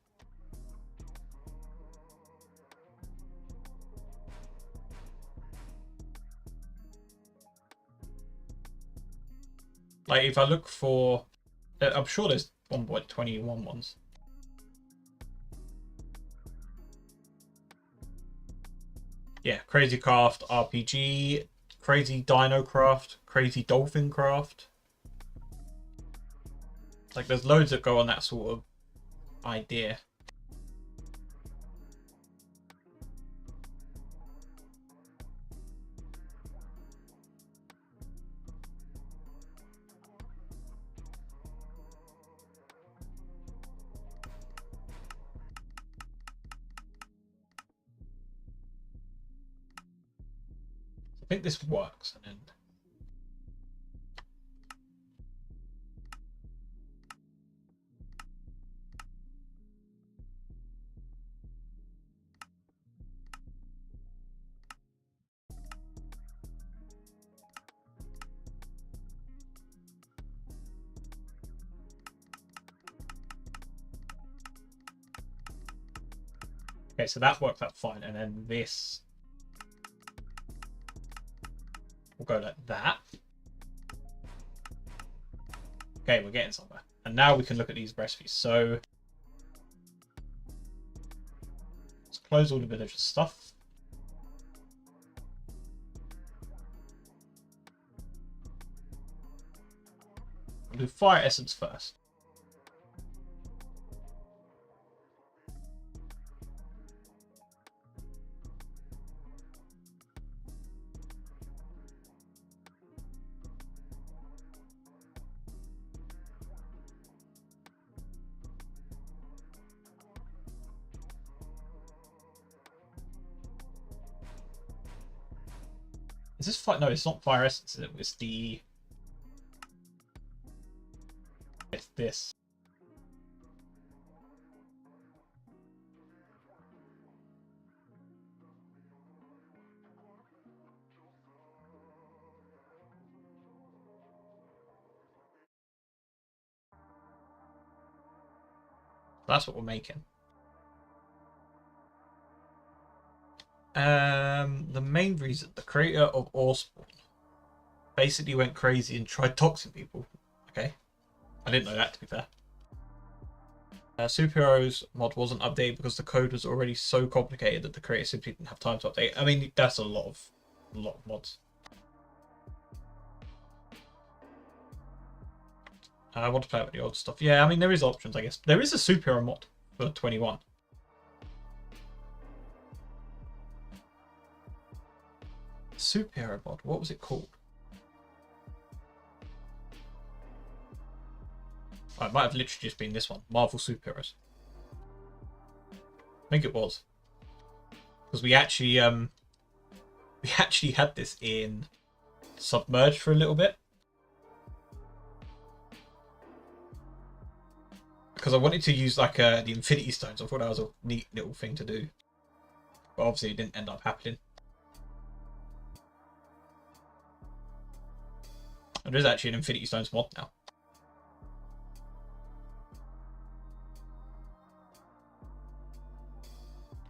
Like if I look for, I'm sure there's 1.21 ones. Yeah, Crazy Craft RPG, Crazy Dino Craft, Crazy Dolphin Craft. Like there's loads that go on that sort of idea. I think this works, and then okay, so that worked out fine, and then this will go like that. Okay, we're getting somewhere. And now we can look at these recipes. So let's close all the villager stuff. We'll do fire essence first. Is this fire? No, it's not fire essence. It's the. It's this. That's what we're making. The main reason the creator of Allspawn basically went crazy and tried toxing people. Okay, I didn't know that, to be fair. Superheroes mod wasn't updated because the code was already so complicated that the creator simply didn't have time to update. I mean, that's a lot of mods. I want to play with the old stuff. Yeah, I mean, there is options, I guess. There is a superhero mod for 21. Superhero mod. What was it called? Oh, it might have literally just been this one. Marvel Superheroes. I think it was. Because we actually had this in Submerged for a little bit. Because I wanted to use like the Infinity Stones. I thought that was a neat little thing to do. But obviously it didn't end up happening. And there's actually an Infinity Stones mod now.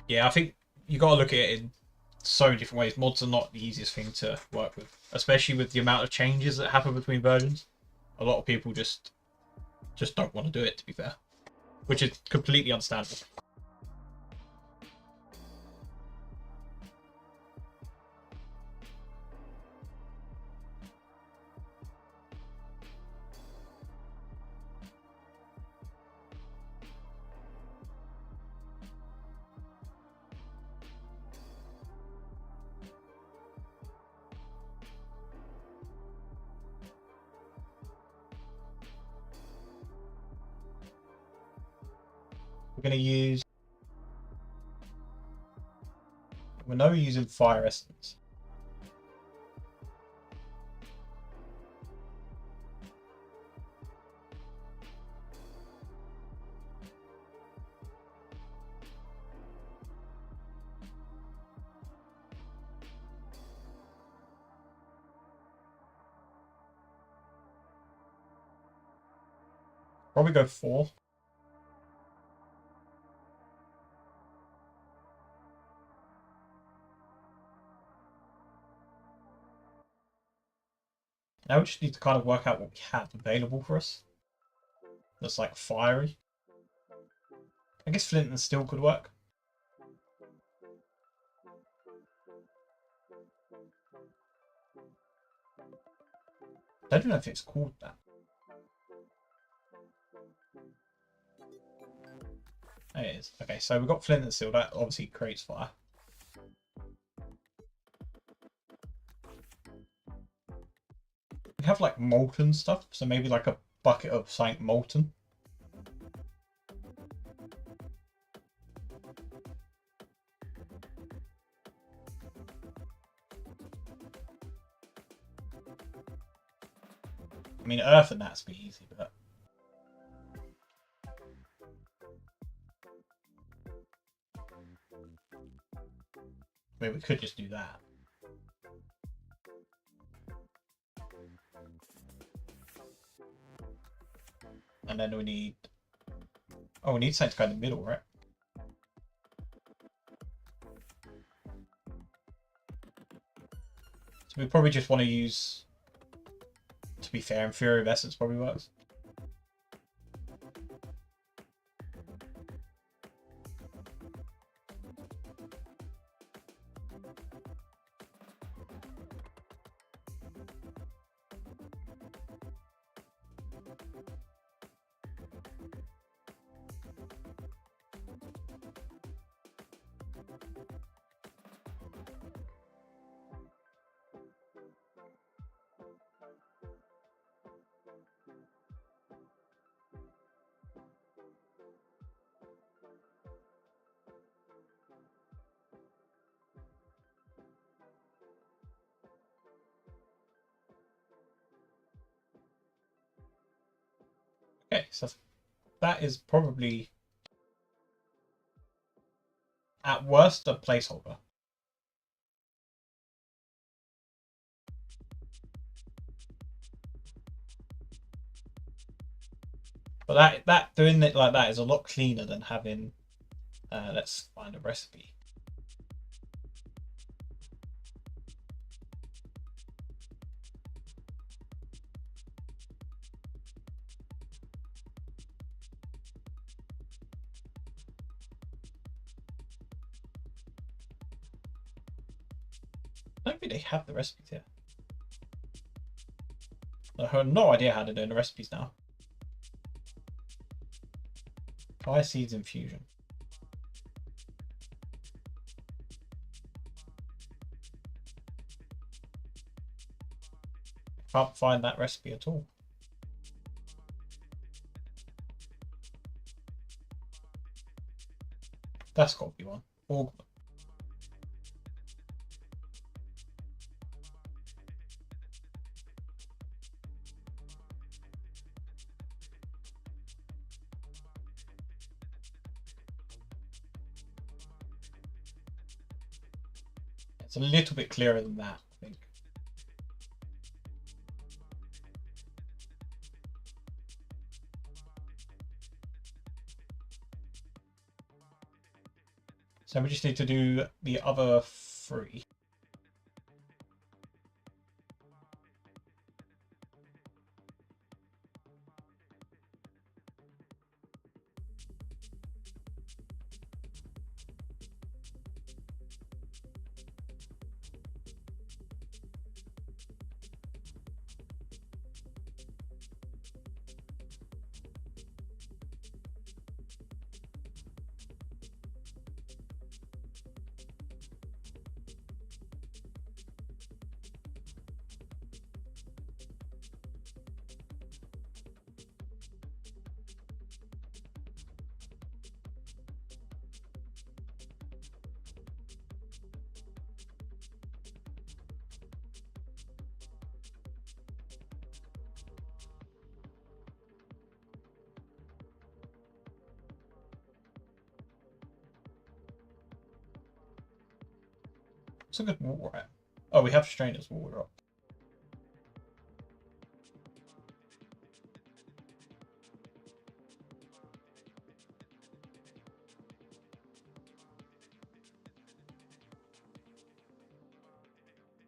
Yeah, I think you got to look at it in so many different ways. Mods are not the easiest thing to work with, especially with the amount of changes that happen between versions. A lot of people just don't want to do it, to be fair, which is completely understandable. We're going to use... We know we're using Fire Essence. Probably go 4. Now we just need to kind of work out what we have available for us. That's like fiery. I guess flint and steel could work. I don't know if it's called that. It is. Okay, so we've got flint and steel. That obviously creates fire. We have like molten stuff, so maybe like a bucket of something molten. I mean, earth and that's be easy, but I mean, we could just do that. And then we need... Oh, we need something to go in the middle, right? So we probably just want to use... To be fair, Inferior Essence probably works. Okay, so that is probably at worst a placeholder. But that doing it like that is a lot cleaner than having let's find a recipe. I don't think they have the recipes here. I have no idea how to do the recipes now. Fire Seeds Infusion. Can't find that recipe at all. That's got to be one. Augment. It's a little bit clearer than that, I think. So we just need to do the other 3. What's a good water at? Oh, we have Strainer's water up.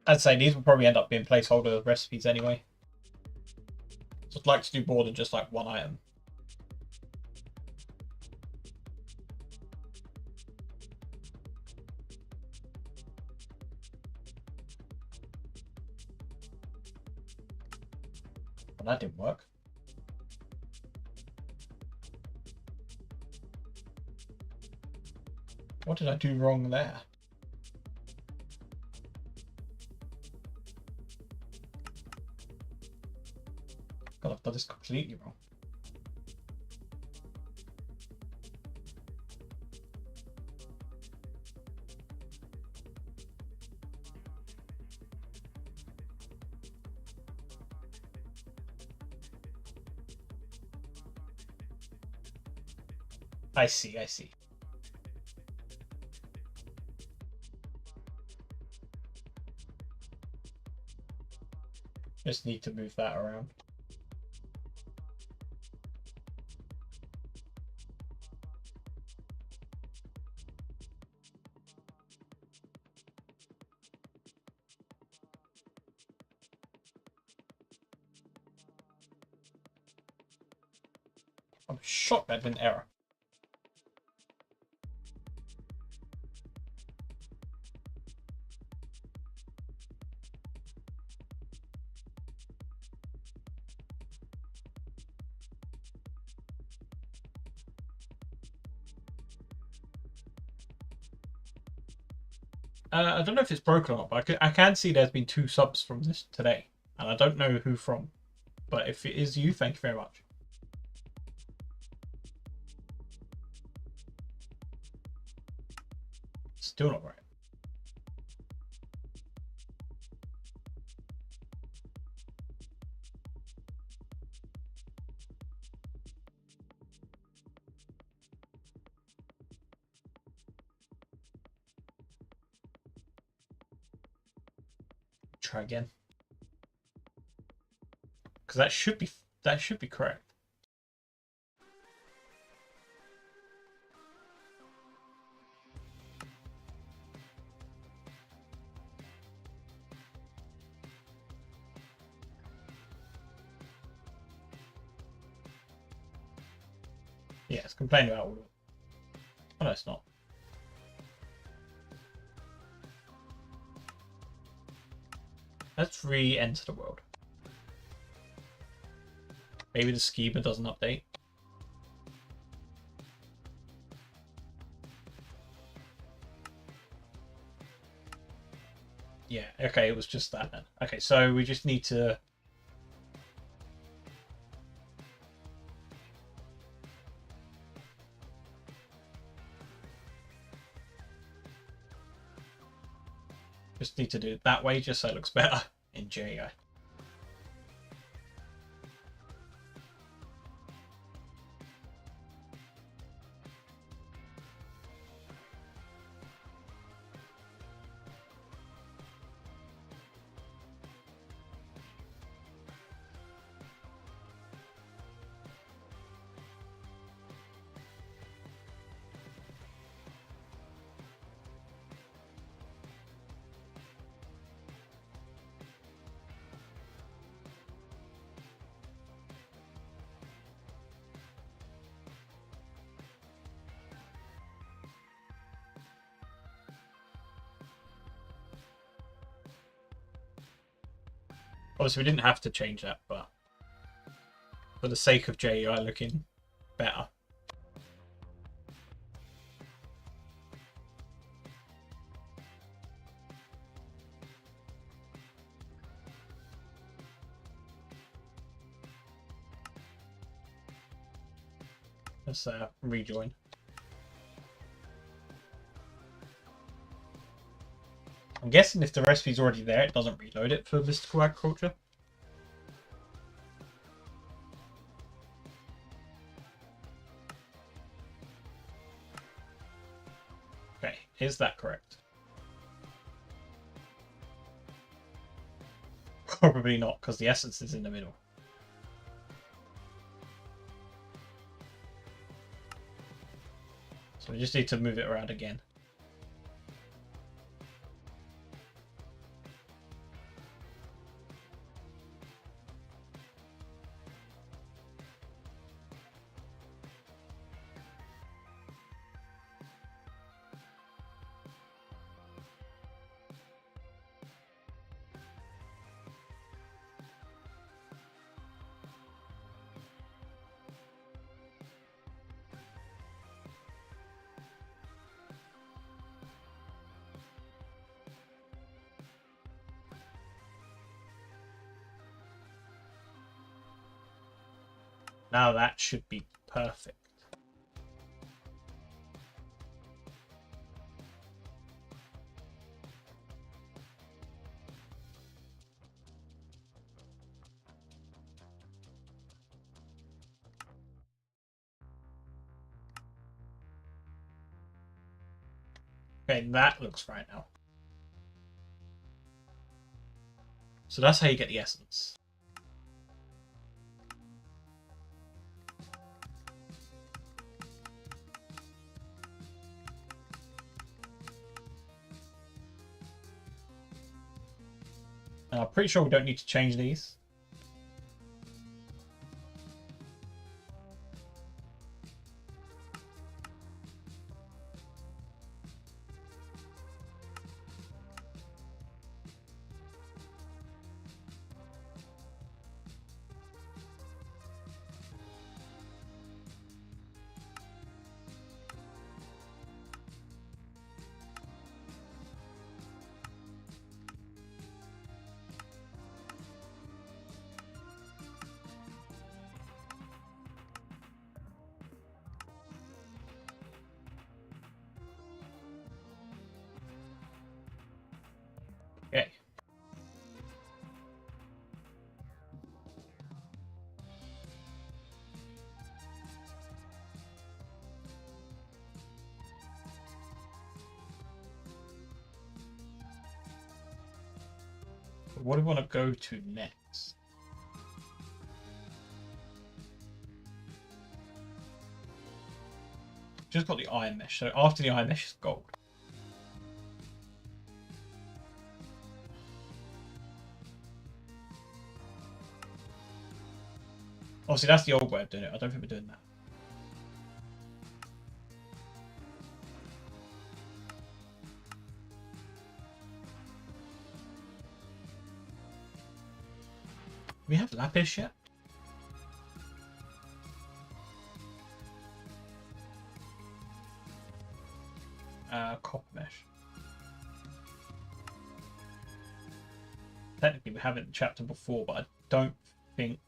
I'd say these will probably end up being placeholder recipes anyway. So I'd like to do more than just like one item. But that didn't work. What did I do wrong there? God, I've done this completely wrong. I see, I see. Just need to move that around. I'm shocked that didn't error. I don't know if it's broken or not, but I can see there's been 2 subs from this today. And I don't know who from. But if it is you, thank you very much. Still not right. Try again. Because that should be correct. Yeah, it's complaining about all of it. Oh no, it's not. Let's re-enter the world. Maybe the schema doesn't update. Yeah, okay, it was just that then. Okay, so we just need to... Just need to do it that way, just so it looks better in JI. Obviously, we didn't have to change that, but for the sake of JEI looking better. Let's rejoin. I'm guessing if the recipe's already there, it doesn't reload it for Mystical Agriculture. Okay, is that correct? Probably not, because the essence is in the middle. So we just need to move it around again. Now that should be perfect. Okay, that looks right now. So that's how you get the essence. And I'm pretty sure we don't need to change these. Okay. What do we want to go to next? Just got the iron mesh. So after the iron mesh is gold. Obviously, that's the old way of doing it. I don't think we're doing that. Do we have lapis yet? Copper mesh. Technically, we have it in the chapter before, but I don't think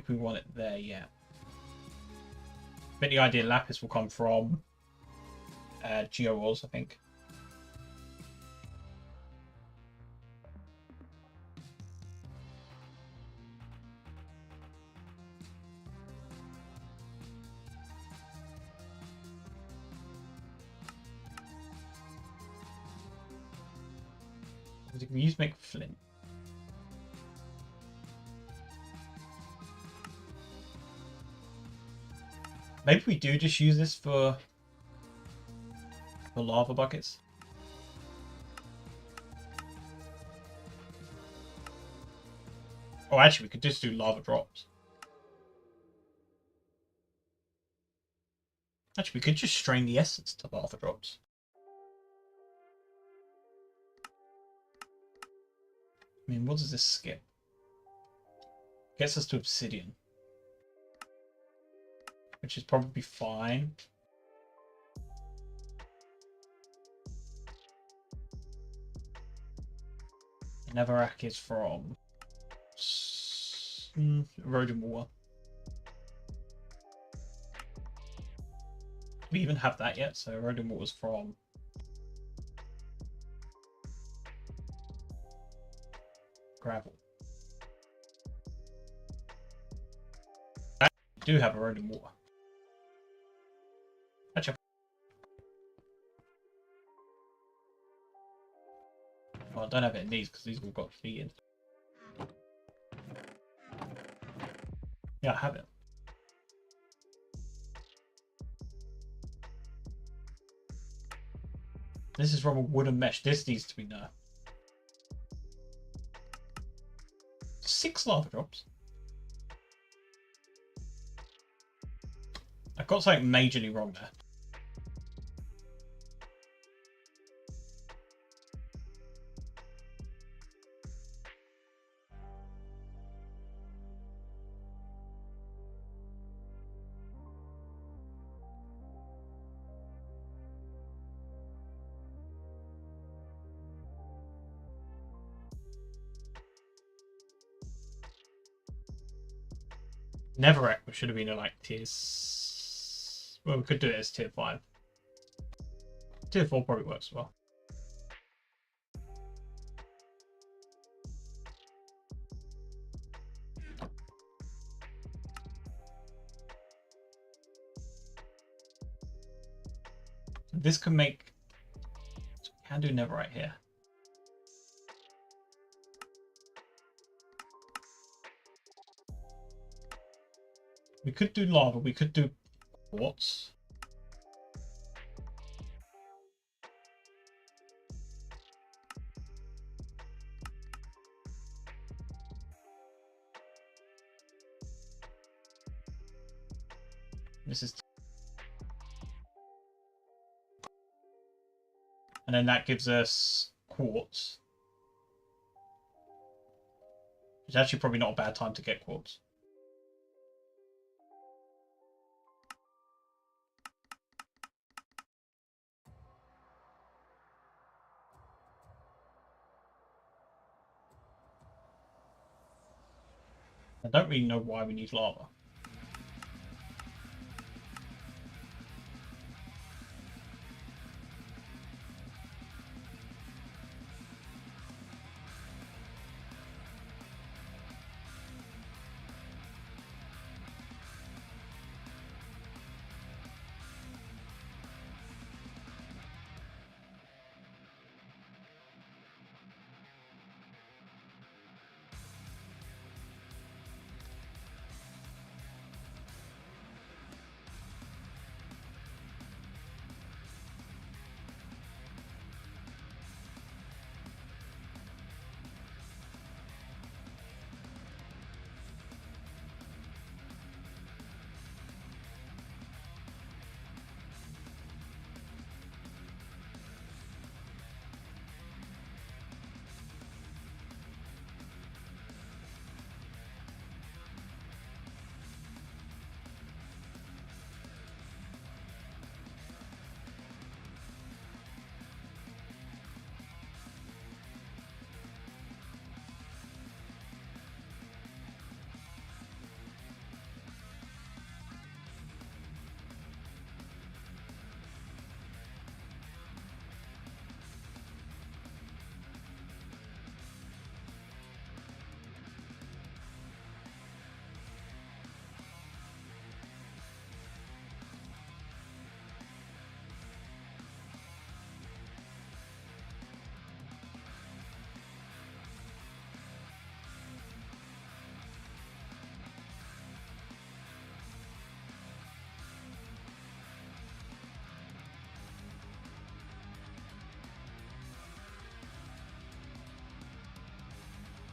we want it there yet. But the idea lapis will come from Geo Wars, I think. We use make flint. Maybe we do just use this for lava buckets. Oh, actually, we could just do lava drops. Actually, we could just strain the essence to lava drops. I mean, what does this skip? Gets us to obsidian. Which is probably fine. Netherrack is from Road and Water. Do we even have that yet? So Road and Water is from gravel. I do have a Road and Water. Actually, well, I don't have it in these because these have got feet in. Yeah, I have it. This is from a wooden mesh. This needs to be nerfed. 6 lava drops. I got something majorly wrong there. Netherrack should have been like tiers. Well, we could do it as tier 5. Tier 4 probably works as well. This can make. Can do Netherrack here. We could do lava. We could do quartz. This is. And then that gives us quartz. It's actually probably not a bad time to get quartz. I don't really know why we need lava.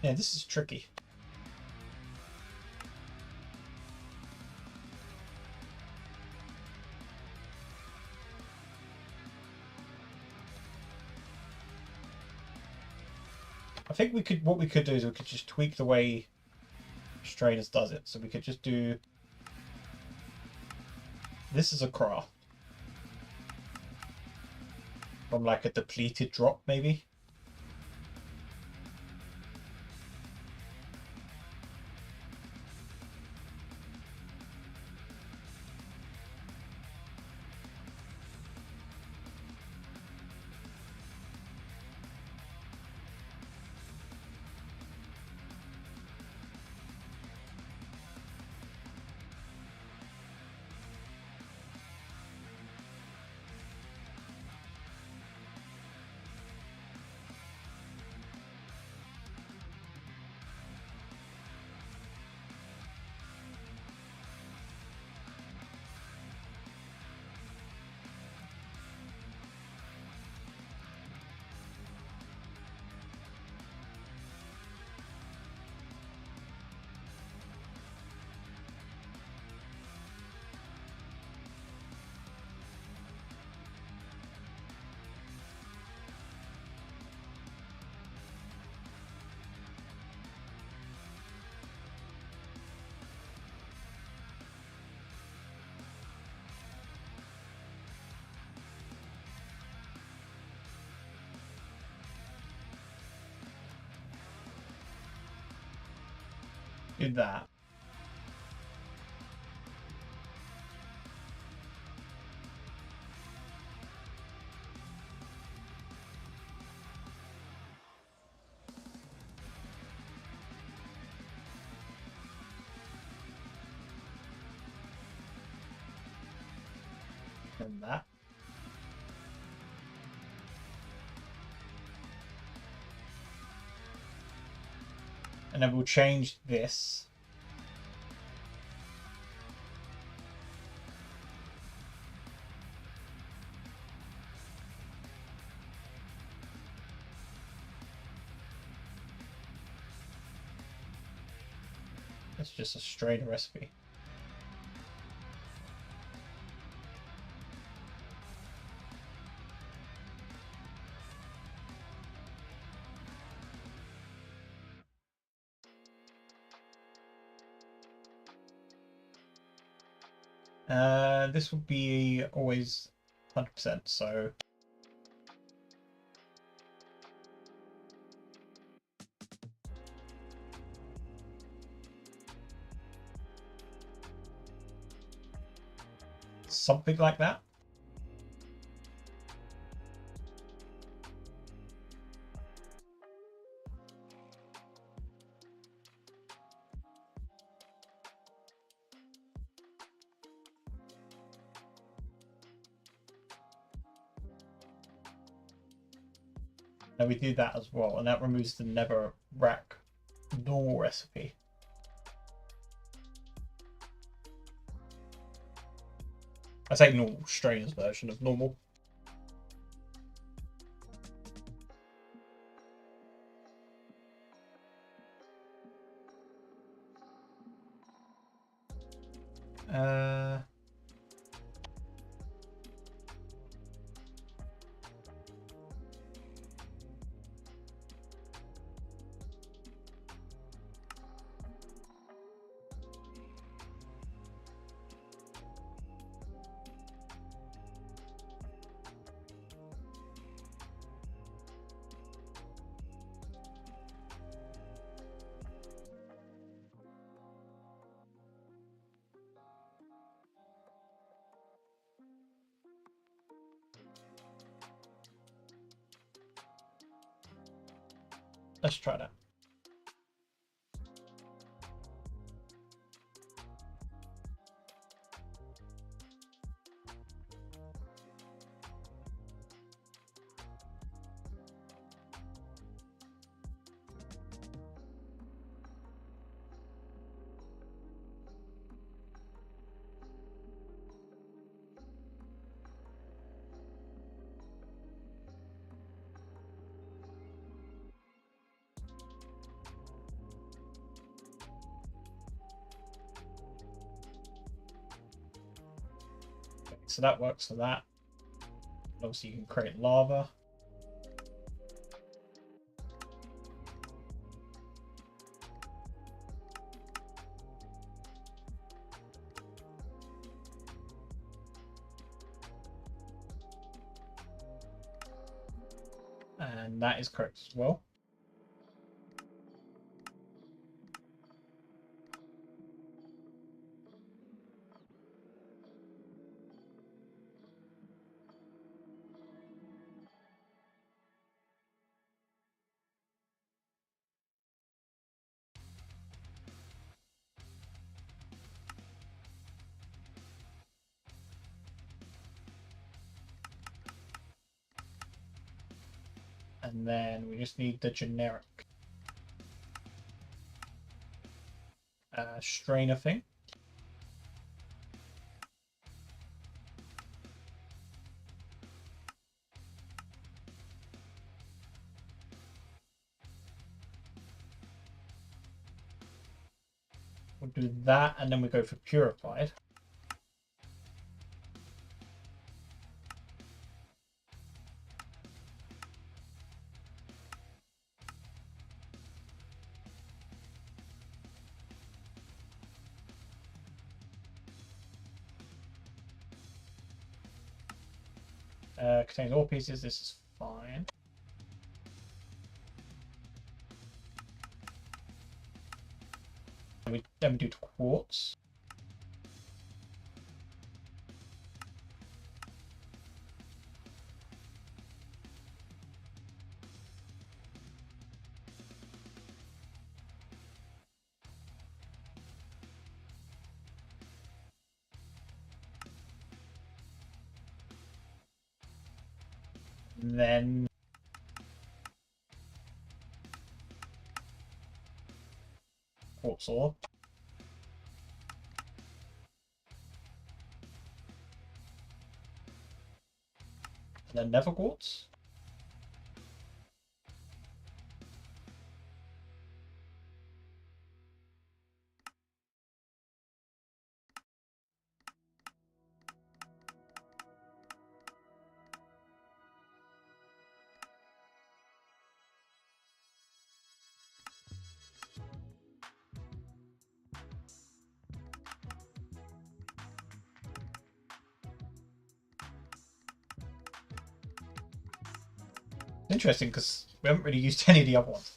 Yeah, this is tricky. I think we could. What we could do is we could just tweak the way Strainers does it. So we could just do. This is a craft from like a depleted drop, maybe. Do that. then that. And then we'll change this. It's just a strainer recipe. This would be always 100%, so something like that. And we do that as well, and that removes the never rack normal recipe. I say normal, strainer's version of normal. Let's try that. So that works for that. Obviously, you can create lava. And that is correct as well. And then we just need the generic strainer thing. We'll do that, and then we go for purified. Contains all pieces. This is fine. Then we do quartz. And then quartz ore. And then nether quartz. Interesting, because we haven't really used any of the other ones.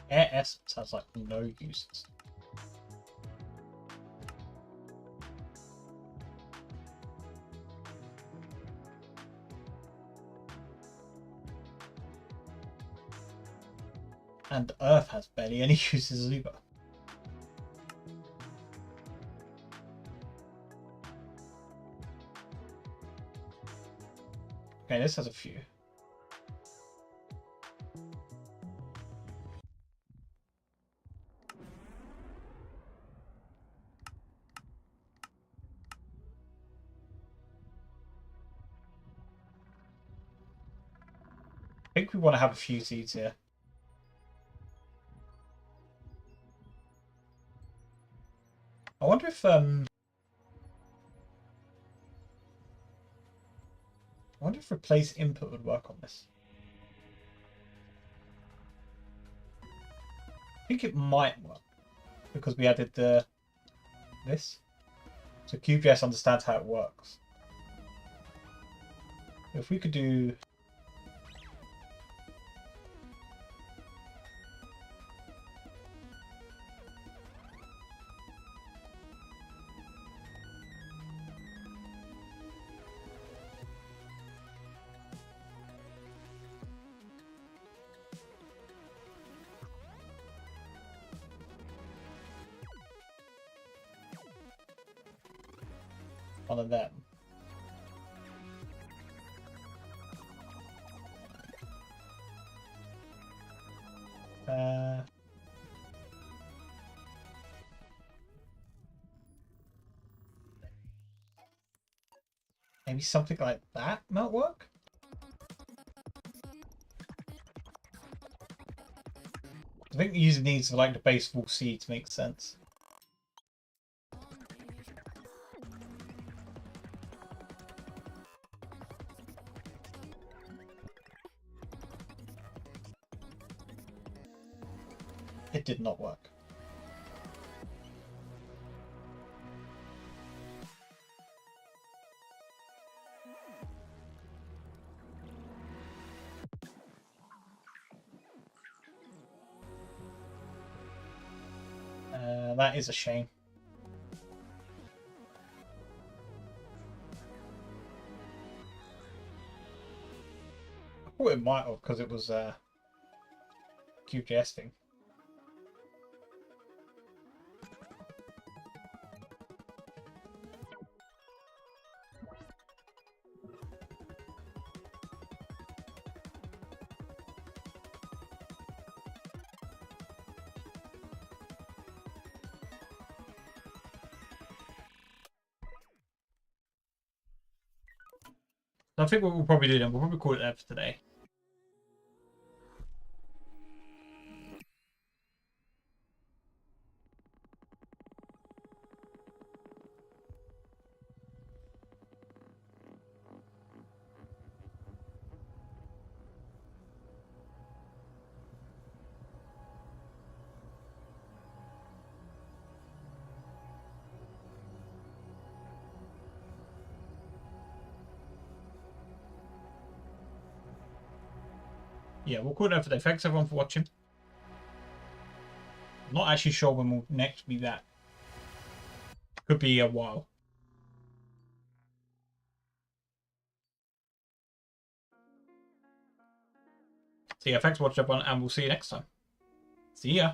Air essence has like no uses. And earth has barely any uses either. Okay, this has a few. I think we want to have a few seeds here. I wonder if replace input would work on this. I think it might work because we added this. So QGIS understands how it works. If we could do one of them. Maybe something like that might work. I think the user needs like the base full seed to make sense. It did not work. That is a shame. thought it might have because it was QGS thing. So I think what we'll probably do then, we'll probably call it there for today. Yeah, we'll call it there for today. Thanks everyone for watching. I'm not actually sure when we'll next be back. Could be a while. So yeah, thanks for watching everyone, and we'll see you next time. See ya.